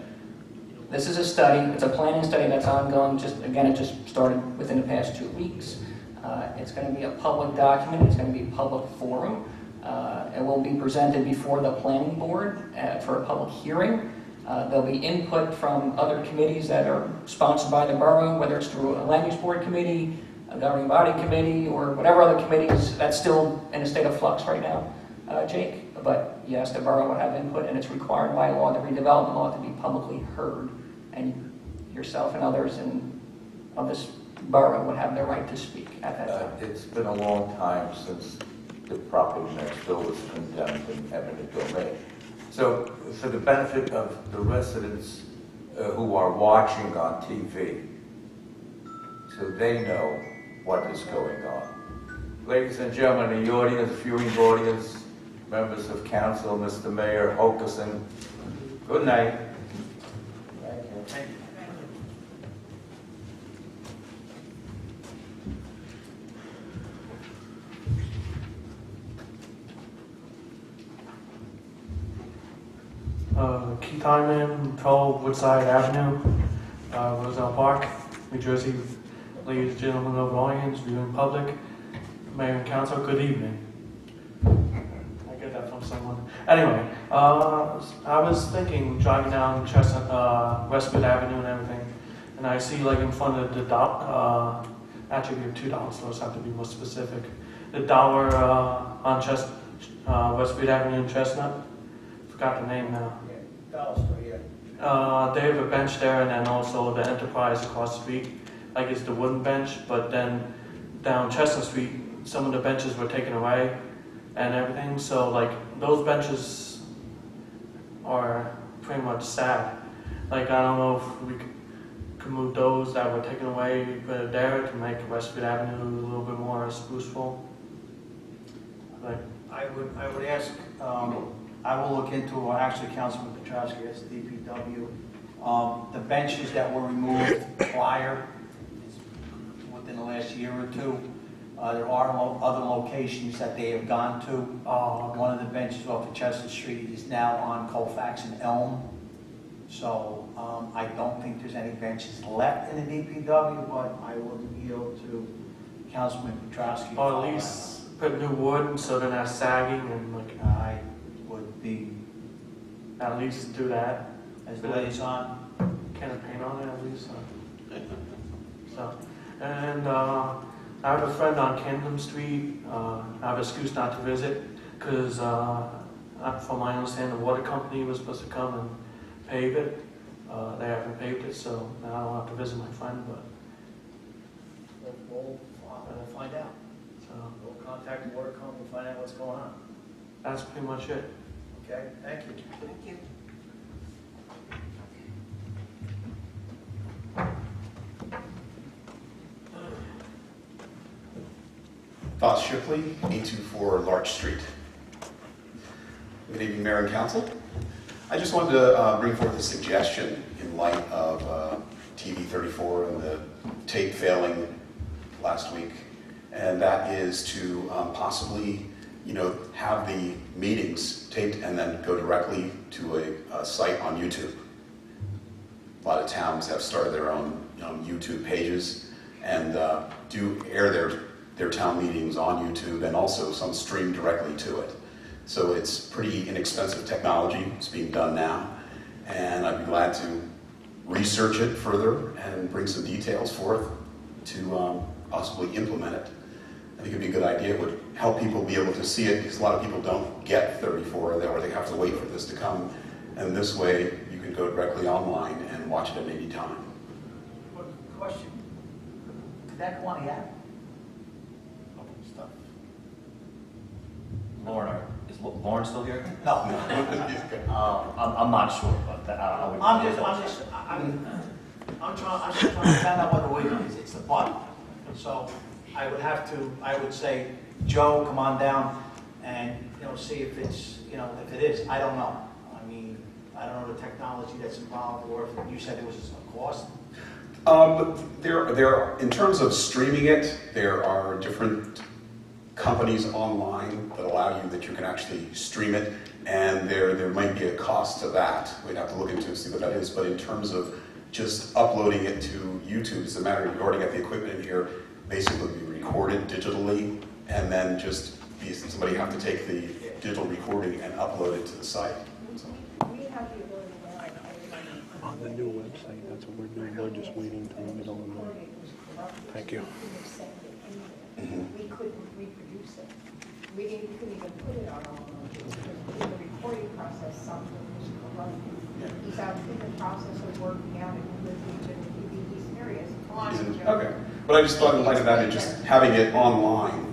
study. It's a planning study that's ongoing. It just started within the past 2 weeks. It's going to be a public document. It's going to be a public forum. It will be presented before the planning board for a public hearing. There'll be input from other committees that are sponsored by the borough, whether it's through a land use board committee, a governing body committee, or whatever other committees. That's still in a state of flux right now, Jake. But yes, the borough would have input, and it's required by law, the redevelopment law, to be publicly heard. And yourself and others of this borough would have the right to speak at that time. It's been a long time since the property next door was condemned in eminent domain. So, for the benefit of the residents who are watching on TV, so they know what is going on. Ladies and gentlemen in the audience, viewing audience, members of council, Mr. Mayor Hokuson, good night. Thank you. Keith Hyman, 12 Woodside Avenue. Roselle Park, New Jersey. Ladies and gentlemen of the audience, viewing public, Mayor and Council, good evening. I get that from someone. Anyway, I was thinking, driving down Chestnut, Westwood Avenue and everything, and I see like in front of the actually we have $2, so I have to be more specific. The dollar on Westwood Avenue in Chestnut. Forgot the name now. Dollar Store, yeah. They have a bench there, and then also the Enterprise across the street. Like it's the wooden bench, but then down Chestnut Street, some of the benches were taken away and everything. So like those benches are pretty much sad. Like I don't know if we could move those that were taken away, put it there to make Westwood Avenue a little bit more spruceful. Like I would ask, I will look into, actually Councilman Petrowski, that's DPW, the benches that were removed prior, within the last year or two. There are other locations that they have gone to. One of the benches off of Chestnut Street is now on Colfax and Elm. So I don't think there's any benches left in the DPW, but I will yield to Councilman Petrowski. or at least put new wood so they're not sagging and like I would be, at least do that. as liaison, Can of paint on it at least. So, and I have a friend on Camden Street. I have an excuse not to visit because, from my understanding, the water company was supposed to come and pave it. They haven't paved it, so now I don't have to visit my friend. But we'll find out. so We'll contact the water company and find out what's going on. that's pretty much it. Okay, thank you. Thank you. Boss Shipley, 824 Larch Street. Good evening, Mayor and Council. I just wanted to bring forth a suggestion in light of TV 34 and the tape failing last week, and that is to possibly, have the meetings taped and then go directly to a site on YouTube. A lot of towns have started their own YouTube pages and do air their town meetings on YouTube, and also some stream directly to it. So it's pretty inexpensive technology. It's being done now, and I'd be glad to research it further and bring some details forth to possibly implement it. I think it'd be a good idea. It would help people be able to see it, because a lot of people don't get 34, or they have to wait for this to come. And this way, you can go directly online and watch it at any time. Question. Could that go on the app? Stuff. Is Lauren still here? No. I'm not sure, but I would. I'm just trying to find out what the way it is. It's the button. So I would say, Joe, come on down and, see if it's, if it is. I don't know. I mean, I don't know the technology that's involved, or if you said there was a cost. In terms of streaming it, there are different companies online that allow you that you can actually stream it, and there might be a cost to that. We'd have to look into and see what that is. But in terms of just uploading it to YouTube, it's a matter of you already got the equipment in here, basically be recorded digitally, and then just somebody have to take the digital recording and upload it to the site. We have the ability to write on the new website. That's what we're doing. We're just waiting to the middle of the night. Thank you. We couldn't reproduce it. We couldn't even put it on all of those. In the recording process, something was corrupted. He's out in the process of working out in the region. He's serious. Come on, Joe. Okay. But I just thought in light of that, just having it online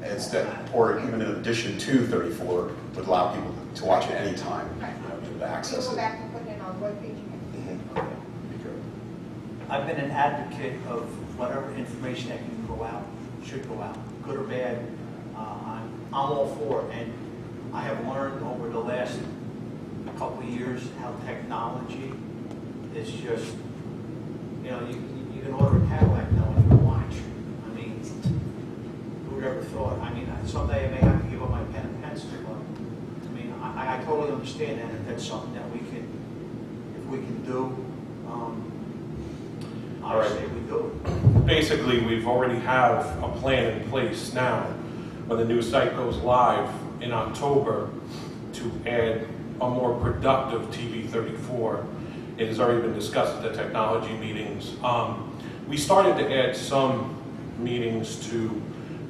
instead, or even in addition to 34, would allow people to watch it anytime, to access Go it. back and put it on the webpage. I've been an advocate of whatever information that can go out, should go out, good or bad. I'm all for it, and I have learned over the last couple of years how technology is just, you can order a Cadillac now with your watch. I mean, who would ever thought? I mean, someday I may have to give up my pen and pencil, but I mean, I totally understand that, if that's something that if we can do, basically, we've already have a plan in place now when the new site goes live in October to add a more productive TV 34. It has already been discussed at the technology meetings. We started to add some meetings to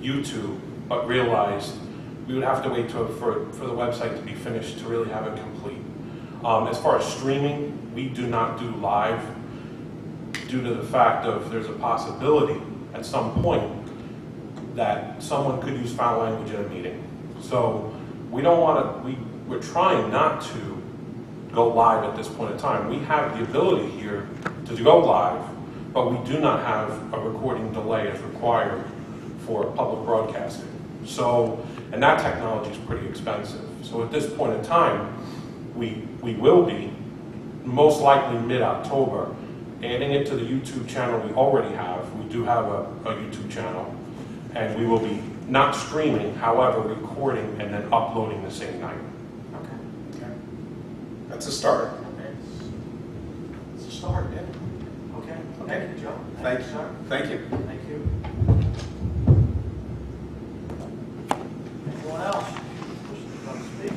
YouTube, but realized we would have to wait for the website to be finished to really have it complete. As far as streaming, we do not do live due to the fact of there's a possibility at some point that someone could use foul language in a meeting. So we don't want to, we're trying not to go live at this point in time. We have the ability here to go live, but we do not have a recording delay as required for public broadcasting. So, and that technology is pretty expensive. So at this point in time, we will be, most likely mid-October, adding it to the YouTube channel we already have. We do have a YouTube channel, and we will be not streaming, however, recording and then uploading the same night. Okay. That's a start. It's a start, yeah. Okay. Thank you, Joe. Thank you. Sir. Thank you. Thank you. Anyone else wishing to come speak?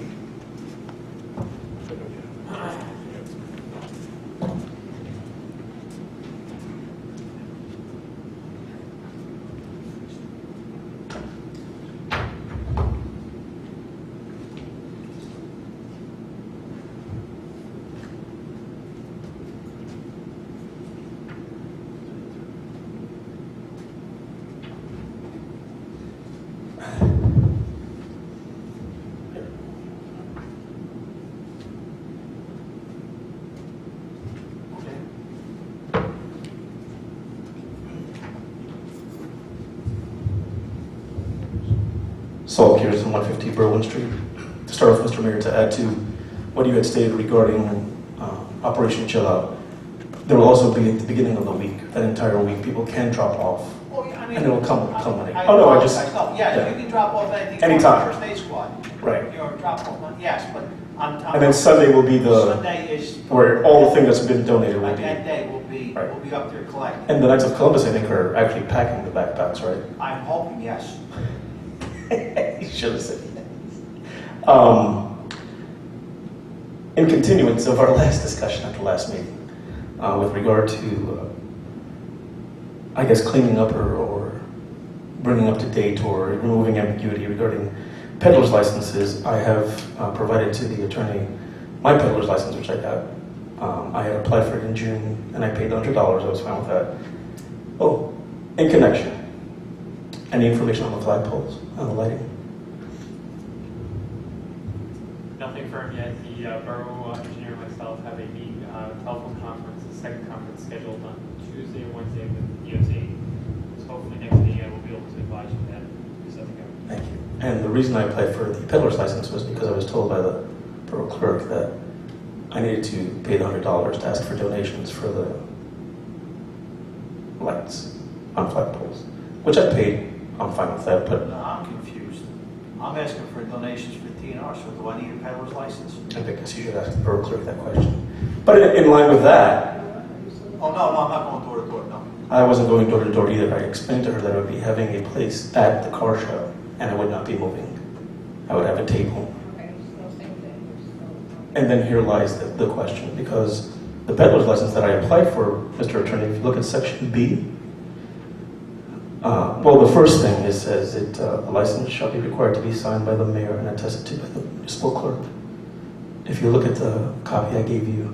Saul Kears, 150 Berwyn Street. To start off, Mr. Mayor, to add to what you had stated regarding Operation Chill Out, there will also be at the beginning of the week, that entire week, people can drop off. Well, yeah, I mean, And it will culminate. I Oh, no, I just. Yeah, you can drop off anything. Anytime. First aid squad. Right. You know, drop off, yes, but And then Sunday will be the, Sunday is. where all the thing that's been donated will Like be. that day will be up there collecting. And the Knights of Columbus, I think, are actually packing the backpacks, right? I'm hoping, yes. You should have said yes. In continuance of our last discussion at the last meeting, with regard to, I guess, cleaning up or bringing up to date or removing ambiguity regarding peddler's licenses, I have provided to the attorney my peddler's license, which I got. I had applied for it in June, and I paid $100. I was fine with that. Oh, in connection, any information on the flagpoles, on the lighting? Nothing firm yet. The borough engineer and myself have a meeting, telephone conference, the second conference scheduled on Tuesday and Wednesday with DOT. So hopefully next meeting I will be able to advise you that it's set to go. Thank you. And the reason I applied for the peddler's license was because I was told by the borough clerk that I needed to pay the $100 to ask for donations for the lights on flagpoles, which I paid. I'm fine with that, but No, I'm confused. I'm asking for donations for TNR, so do I need a peddler's license? I guess you should ask the borough clerk that question. But in line with that, Oh, no, I'm not going door to door, no. I wasn't going door to door either. I explained to her that I would be having a place at the car show, and I would not be moving. I would have a table. And then here lies the question, because the peddler's license that I applied for, Mr. Attorney, if you look at section B, well, the first thing it says that a license shall be required to be signed by the mayor and attested to by the municipal clerk. If you look at the copy I gave you,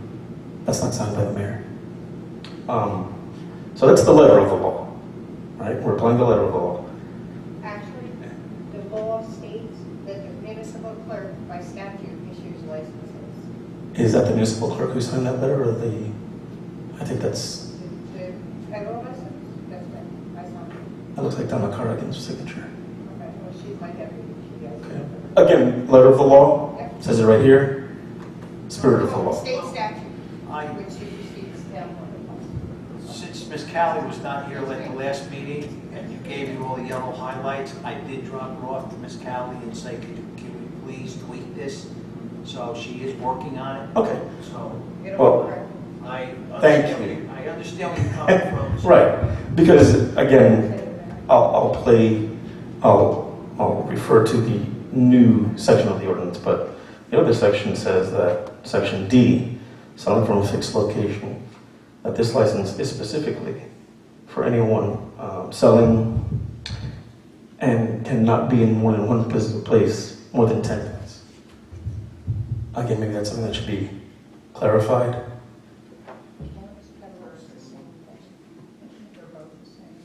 that's not signed by the mayor. So that's the letter of the law, right? We're applying the letter of the law. Actually, the law states that the municipal clerk by statute issues licenses. Is that the municipal clerk who signed that letter, or the? I think that's. The federal license, that's right, I signed it. That looks like Donna Cardigan's signature. Okay, well, she's my deputy, she does. Okay. Again, letter of the law, says it right here, spirit of the law. State statute, which supersedes town law. Since Ms. Callie was not here at the last meeting, and you gave me all the yellow highlights, I did drop it off to Ms. Callie and say, can we please tweak this? So she is working on it. Okay. So Well, I thank you. I understand where you're coming from. Right, because again, I'll refer to the new section of the ordinance, but the other section says that, section D, selling from a fixed location, that this license is specifically for anyone selling and cannot be in more than one place more than 10 minutes. Again, maybe that's something that should be clarified. Cannabis peddler is the same thing. They're both the same.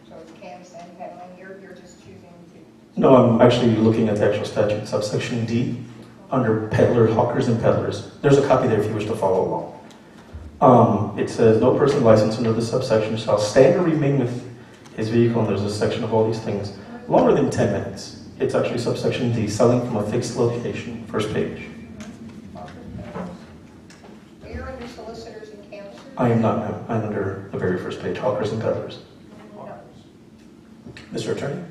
So it's cannabis and peddling, you're just choosing to. No, I'm actually looking at the actual statute, subsection D, under peddler, hawkers, and peddlers. There's a copy there if you wish to follow along. It says, no person licensed under this subsection shall stand or remain with his vehicle, and there's a section of all these things, longer than 10 minutes. It's actually subsection D, selling from a fixed location, first page. You're under solicitors and canvassers? I am not, ma'am. I'm under the very first page, hawkers and peddlers. Mr. Attorney?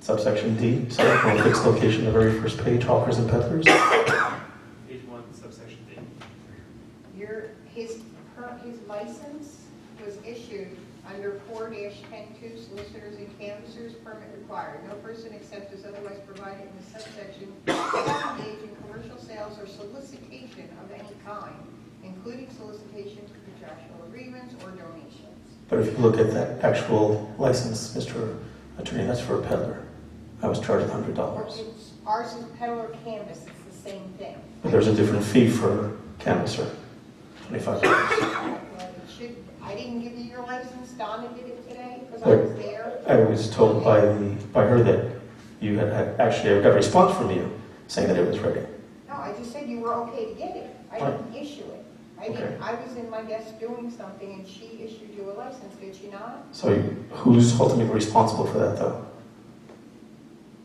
Subsection D, selling from a fixed location, the very first page, hawkers and peddlers. Page 1, subsection D. His license was issued under 4-10-2, solicitors and canvassers, permit required. No person except as otherwise provided in the subsection shall engage in commercial sales or solicitation of any kind, including solicitation to contractual agreements or donations. But if you look at that actual license, Mr. Attorney, that's for a peddler. I was charged $100. Ours is peddler canvas, it's the same thing. But there's a different fee for canvasser, $25. Well, I didn't give you your license, Donna did it today, because I was there. I was told by her that you had actually, I got a response from you saying that it was ready. No, I just said you were okay to get it. I didn't issue it. I was in my desk doing something and she issued you a license, did she not? So who's ultimately responsible for that though?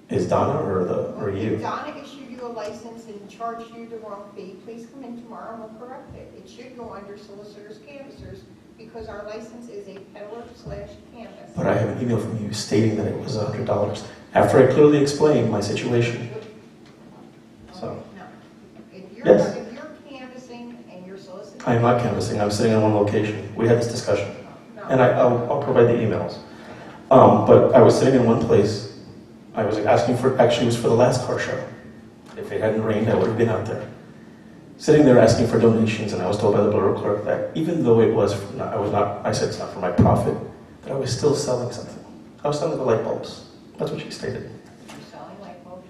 Is Donna or you? If Donna issued you a license and charged you the wrong fee, please come in tomorrow and we'll correct it. It should go under solicitors, canvassers, because our license is a peddler/canvas. But I have an email from you stating that it was $100 after I clearly explained my situation. So. No. If you're Yes. canvassing and you're soliciting. I am not canvassing. I'm sitting in one location. We had this discussion, and I'll provide the emails. But I was sitting in one place. I was asking for, actually it was for the last car show. If it hadn't rained, I would have been out there. Sitting there asking for donations, and I was told by the borough clerk that even though it was, I said it's not for my profit, that I was still selling something. I was selling the light bulbs. That's what she stated. You're selling light bulbs,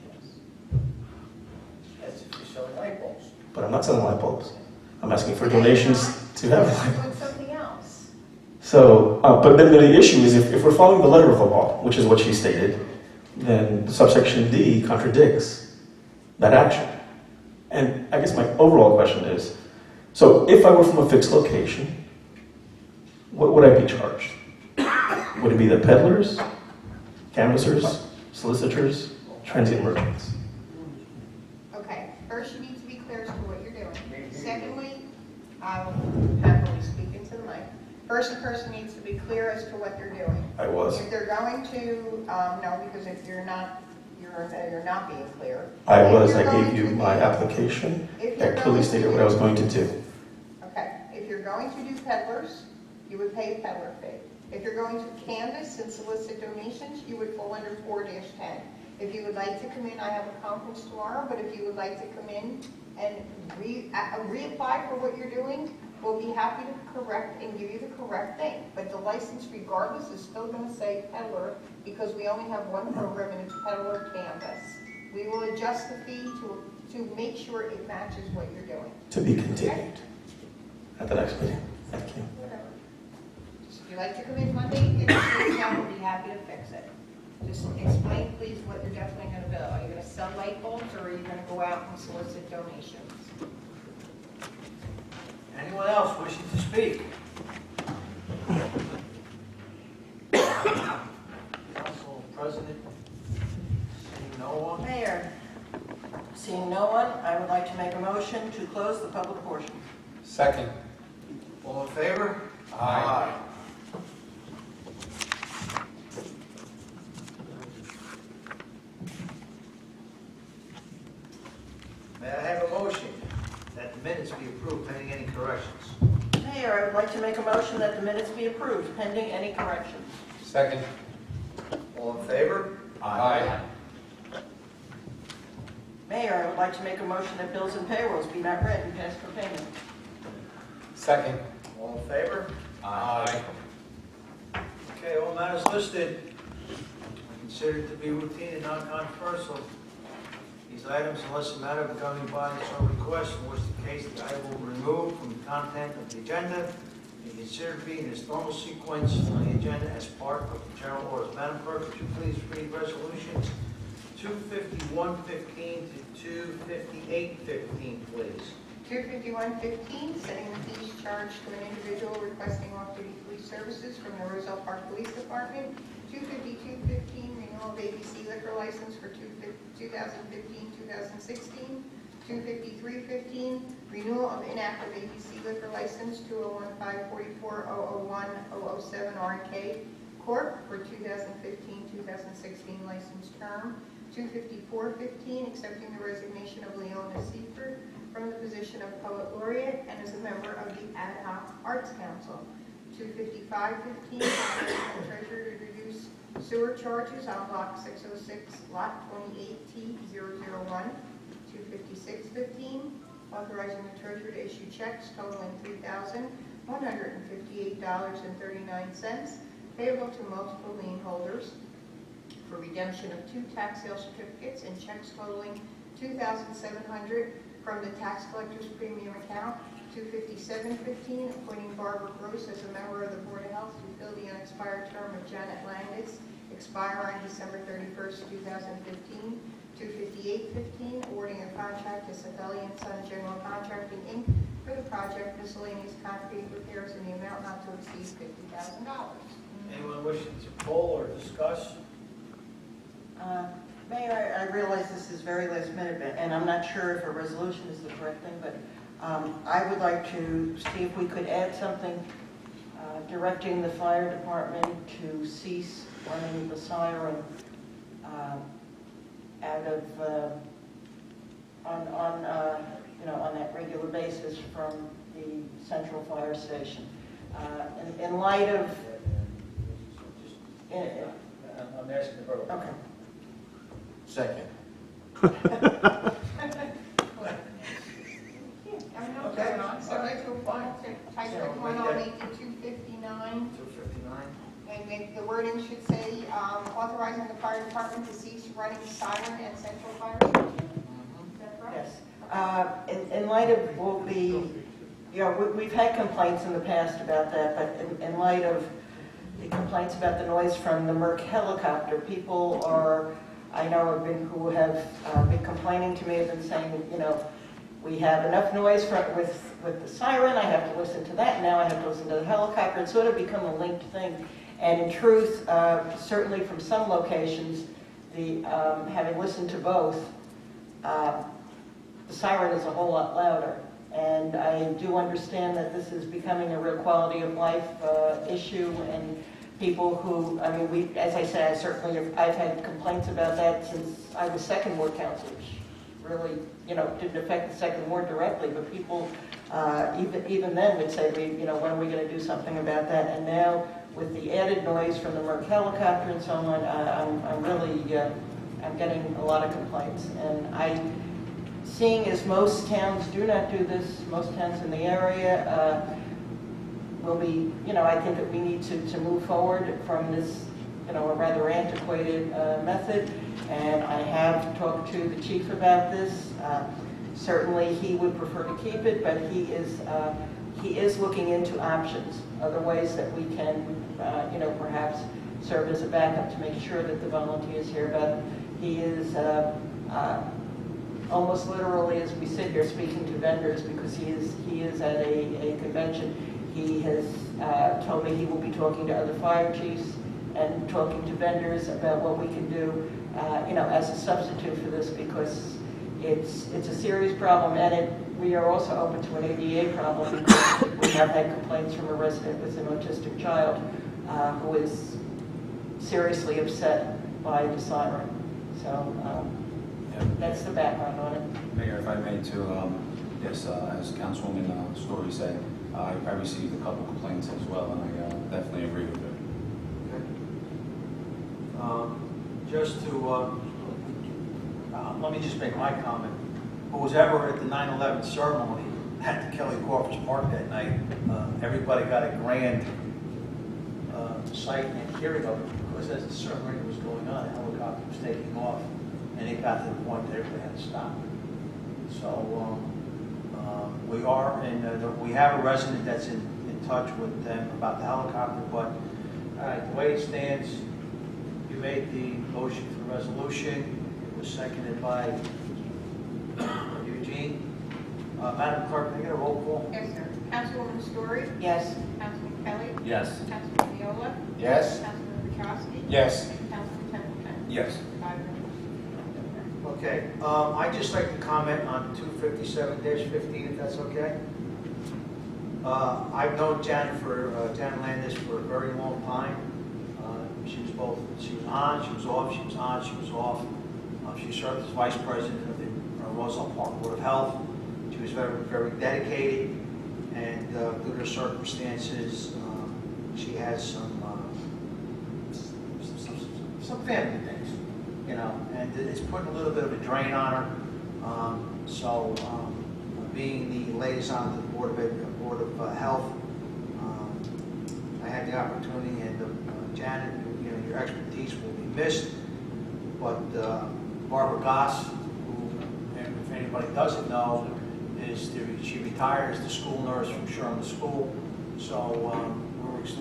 Yes, if you're selling light bulbs. But I'm not selling light bulbs. I'm asking for donations to have light bulbs. doing something else. So, but then the issue is if we're following the letter of the law, which is what she stated, then subsection D contradicts that action. And I guess my overall question is, so if I were from a fixed location, what would I be charged? Would it be the peddlers, canvassers, solicitors, transient merchants? Okay, first you need to be clear as to what you're doing. Secondly, I will happily speak into the mic. First, the person needs to be clear as to what they're doing. I was. If they're going to, no, because if you're not being clear. I If was. you're I going gave you to my be- application if you're that clearly going stated to- what I was going to do. Okay, if you're going to do peddlers, you would pay a peddler fee. If you're going to canvass and solicit donations, you would fall under 4-10. If you would like to come in, I have a conference tomorrow, but if you would like to come in and reapply for what you're doing, we'll be happy to correct and give you the correct thing. But the license regardless is still going to say peddler because we only have one program and it's peddler canvas. We will adjust the fee to make sure it matches what you're doing. To be continued at the next meeting. Thank you. Whatever. If you'd like to come in Monday, get your fees down, we'll be happy to fix it. Just explain, please, what you're definitely going to do. Are you going to sell light bulbs or are you going to go out and solicit donations? Anyone else wishing to speak? Council President, seeing no one? Mayor, seeing no one, I would like to make a motion to close the public portion. Second. All in favor? Aye. May I have a motion that the minutes be approved pending any corrections? to make a motion that the minutes be approved pending any corrections. Second. All in favor? Aye. Mayor, I would like to make a motion that bills and payrolls be not read and passed for payment. Second. All in favor? Aye. Okay, all matters listed are considered to be routine and non-controversial. These items, unless the matter of the governing body so requests, in which the case, the item will be removed from the content of the agenda and considered to be in its normal sequence on the agenda as part of the general orders. Madam Clerk, would you please read resolutions 251:15 to 258:15, please? 251:15, setting the fees charged to an individual requesting off-duty police services from the Roselle Park Police Department. 252:15, renewal of ABC liquor license for 2015-2016. 253:15, renewal of inactive ABC liquor license 2015-44-001-007 R&K Corp. for 2015-2016 license term. 254:15, accepting the resignation of Leona Seifert from the position of Poet Laureate and as a member of the Ad Hoc Arts Council. 255:15, authorizing the treasurer to reduce sewer charges on Block 606, Lot 28T001. 256:15, authorizing the treasurer to issue checks totaling $3,158.39 payable to multiple lien holders for redemption of 2 tax sale certificates and checks totaling $2,700 from the tax collector's premium account. 257:15, appointing Barbara Gross as a member of the Board of Health to fill the unexpired term of Janet Landis, expire on December 31st, 2015. 258:15, awarding a contract to Savelli & Son General Contracting, Inc. for the project miscellaneous concrete repairs in the amount not to exceed $50,000. Anyone wishing to poll or discuss? Mayor, I realize this is very last minute, and I'm not sure if a resolution is the correct thing, but I would like to see if we could add something directing the fire department to cease running the siren out of on that regular basis from the central fire station. In light of I'm asking the borough. okay. Second. I'm not going on, so let's move on to type So one make on that- 8259. 259. And the wording should say, authorizing the fire department to cease running siren at central fire station. Is that correct? Yes. In light of what we've had complaints in the past about that, but in light of the complaints about the noise from the Merck helicopter, people who have been complaining to me, have been saying, we have enough noise with the siren, I have to listen to that, now I have to listen to the helicopter. It's sort of become a linked thing. And in truth, certainly from some locations, having listened to both, the siren is a whole lot louder. And I do understand that this is becoming a real quality of life issue, and people who, as I said, I've had complaints about that since I was second ward council, which really, didn't affect the second ward directly, but people, even then would say, when are we going to do something about that? And now, with the added noise from the Merck helicopter and so on, I'm getting a lot of complaints. And seeing as most towns do not do this, most towns in the area will be, I think that we need to move forward from this, a rather antiquated method. And I have talked to the chief about this. Certainly he would prefer to keep it, but he is looking into options, other ways that we can, perhaps serve as a backup to make sure that the volunteers here. But he is almost literally, as we sit here, speaking to vendors, because he is at a convention. He has told me he will be talking to other fire chiefs and talking to vendors about what we can do, as a substitute for this, because it's a serious problem, and we are also open to an ADA problem, because we have had complaints from a resident with an autistic child who is seriously upset by the siren. So that's the background on it. Mayor, if I may too, yes, as Councilwoman Story said, I received a couple complaints as well, and I definitely agree with it. Just to, let me just make my comment. Who was ever at the 9/11 ceremony at the Kelly Corpus Park that night, everybody got a grand sight and hearing of it, because as the ceremony was going on, a helicopter was taking off, and it got to the point that everybody had to stop. So we are, and we have a resident that's in touch with them about the helicopter, but the way it stands, you made the motion for the resolution. It was seconded by Eugene. Madam Clerk, can I get a roll call? Yes, sir. Councilwoman Story? Yes. Councilman Kelly? Yes. Councilman Viola? Yes? Councilman Rachowski? Yes. And Councilman Templeton? Yes. 5 minutes. Okay, I'd just like to comment on 257-15, if that's okay. I've known Janet Landis for a very long time. She was on, she was off, she was on, she was off. She served as Vice President of the Roselle Park Board of Health. She was very, very dedicated, and due to her circumstances, she has some family things, you know, and it's putting a little bit of a drain on her. So, being the liaison to the Board of Health, I had the opportunity, and Janet, you know, your expertise will be missed. But Barbara Goss, who, if anybody doesn't know, she retired as the school nurse from Sherman School. So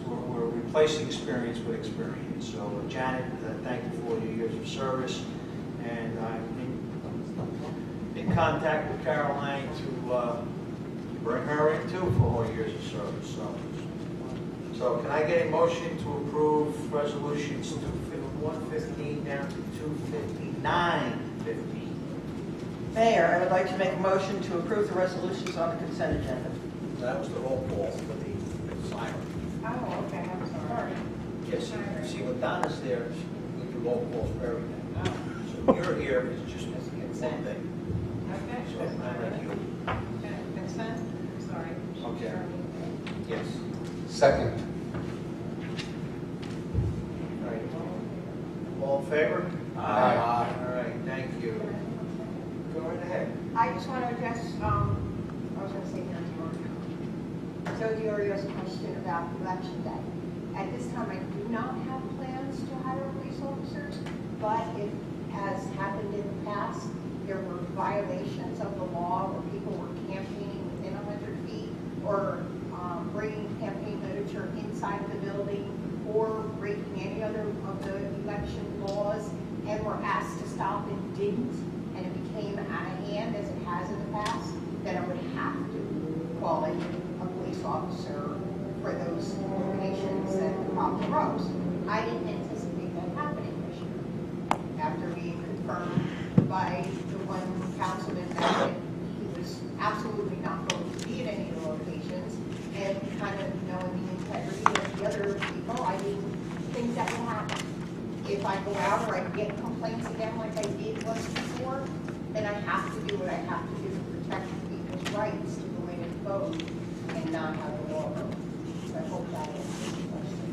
we're replacing experience with experience. So Janet, thank you for your years of service, and I'm in contact with Caroline to bring her in too for her years of service. So can I get a motion to approve resolutions 115 down to 259-15? Mayor, I would like to make a motion to approve the resolutions on the consent agenda. That was the roll call for the siren. Oh, okay, I'm sorry. Yes, see, when Donna's there, we do roll calls for everything. So you're here, it's just a consent thing. Okay. So I'm like you. Okay, consent? Sorry. Okay. Yes. Second. All right. All in favor? Aye. All right, thank you. Go right ahead. I just want to address, I was going to say Joe Diorio's question about election day. At this time, I do not have plans to hire police officers, but if, as happened in the past, there were violations of the law where people were campaigning within 100 feet or bringing campaign literature inside of the building or breaking any other of the election laws and were asked to stop and didn't, and it became out of hand as it has in the past, then I would have to call in a police officer for those locations that the problem arose. I didn't anticipate that happening this year. After being confirmed by the one councilman that he was absolutely not going to be at any of the locations, and kind of knowing the integrity of the other people, I didn't think that would happen. If I go out or I get complaints again like I did once before, then I have to do what I have to do to protect people's rights to go in and vote and not have a law vote. So I hope that answers the question.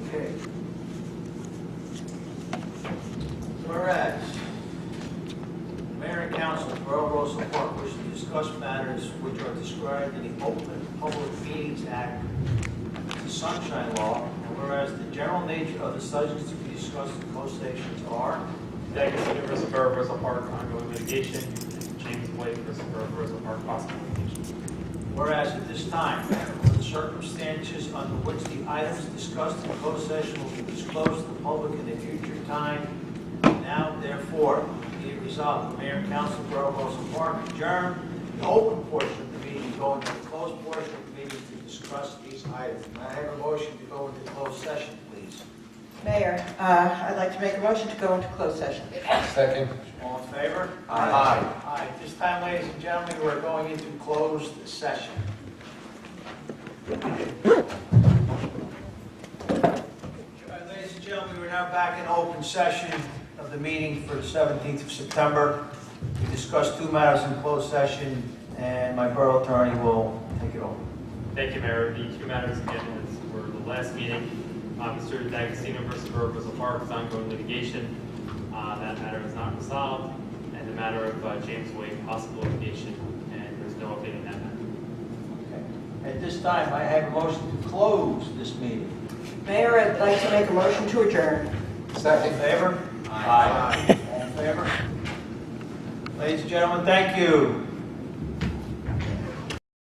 Okay. Whereas, Mayor and Council of Borough of Roselle Park wish to discuss matters which are described in the Open Public Meetings Act, the Sunshine Law, and whereas the general nature of the subjects to be discussed in closed sessions are Daggett City versus Borough of Roselle Park, ongoing litigation. James Blake versus Borough of Roselle Park, possible litigation. whereas at this time, under the circumstances under which the items discussed in closed session will be disclosed to the public in a future time, now therefore be it resolved, the Mayor and Council of Borough of Roselle Park adjourn the open portion of the meeting, go into the closed portion of the meeting to discuss these items. May I have a motion to go into closed session, please? Mayor, I'd like to make a motion to go into closed session. Second. All in favor? Aye. Aye. At this time, ladies and gentlemen, we're going into closed session. Ladies and gentlemen, we're now back in open session of the meeting for the 17th of September. We discussed two matters in closed session, and my borough attorney will take it over. Thank you, Mayor. The two matters again was for the last meeting. Mr. D'Agostino versus Borough of Roselle Park is ongoing litigation. That matter is not resolved. And the matter of James Wade, possible litigation, and there's no update in that matter. Okay. At this time, I have a motion to close this meeting. Mayor, I'd like to make a motion to adjourn. All in favor? Aye. All in favor? Ladies and gentlemen, thank you.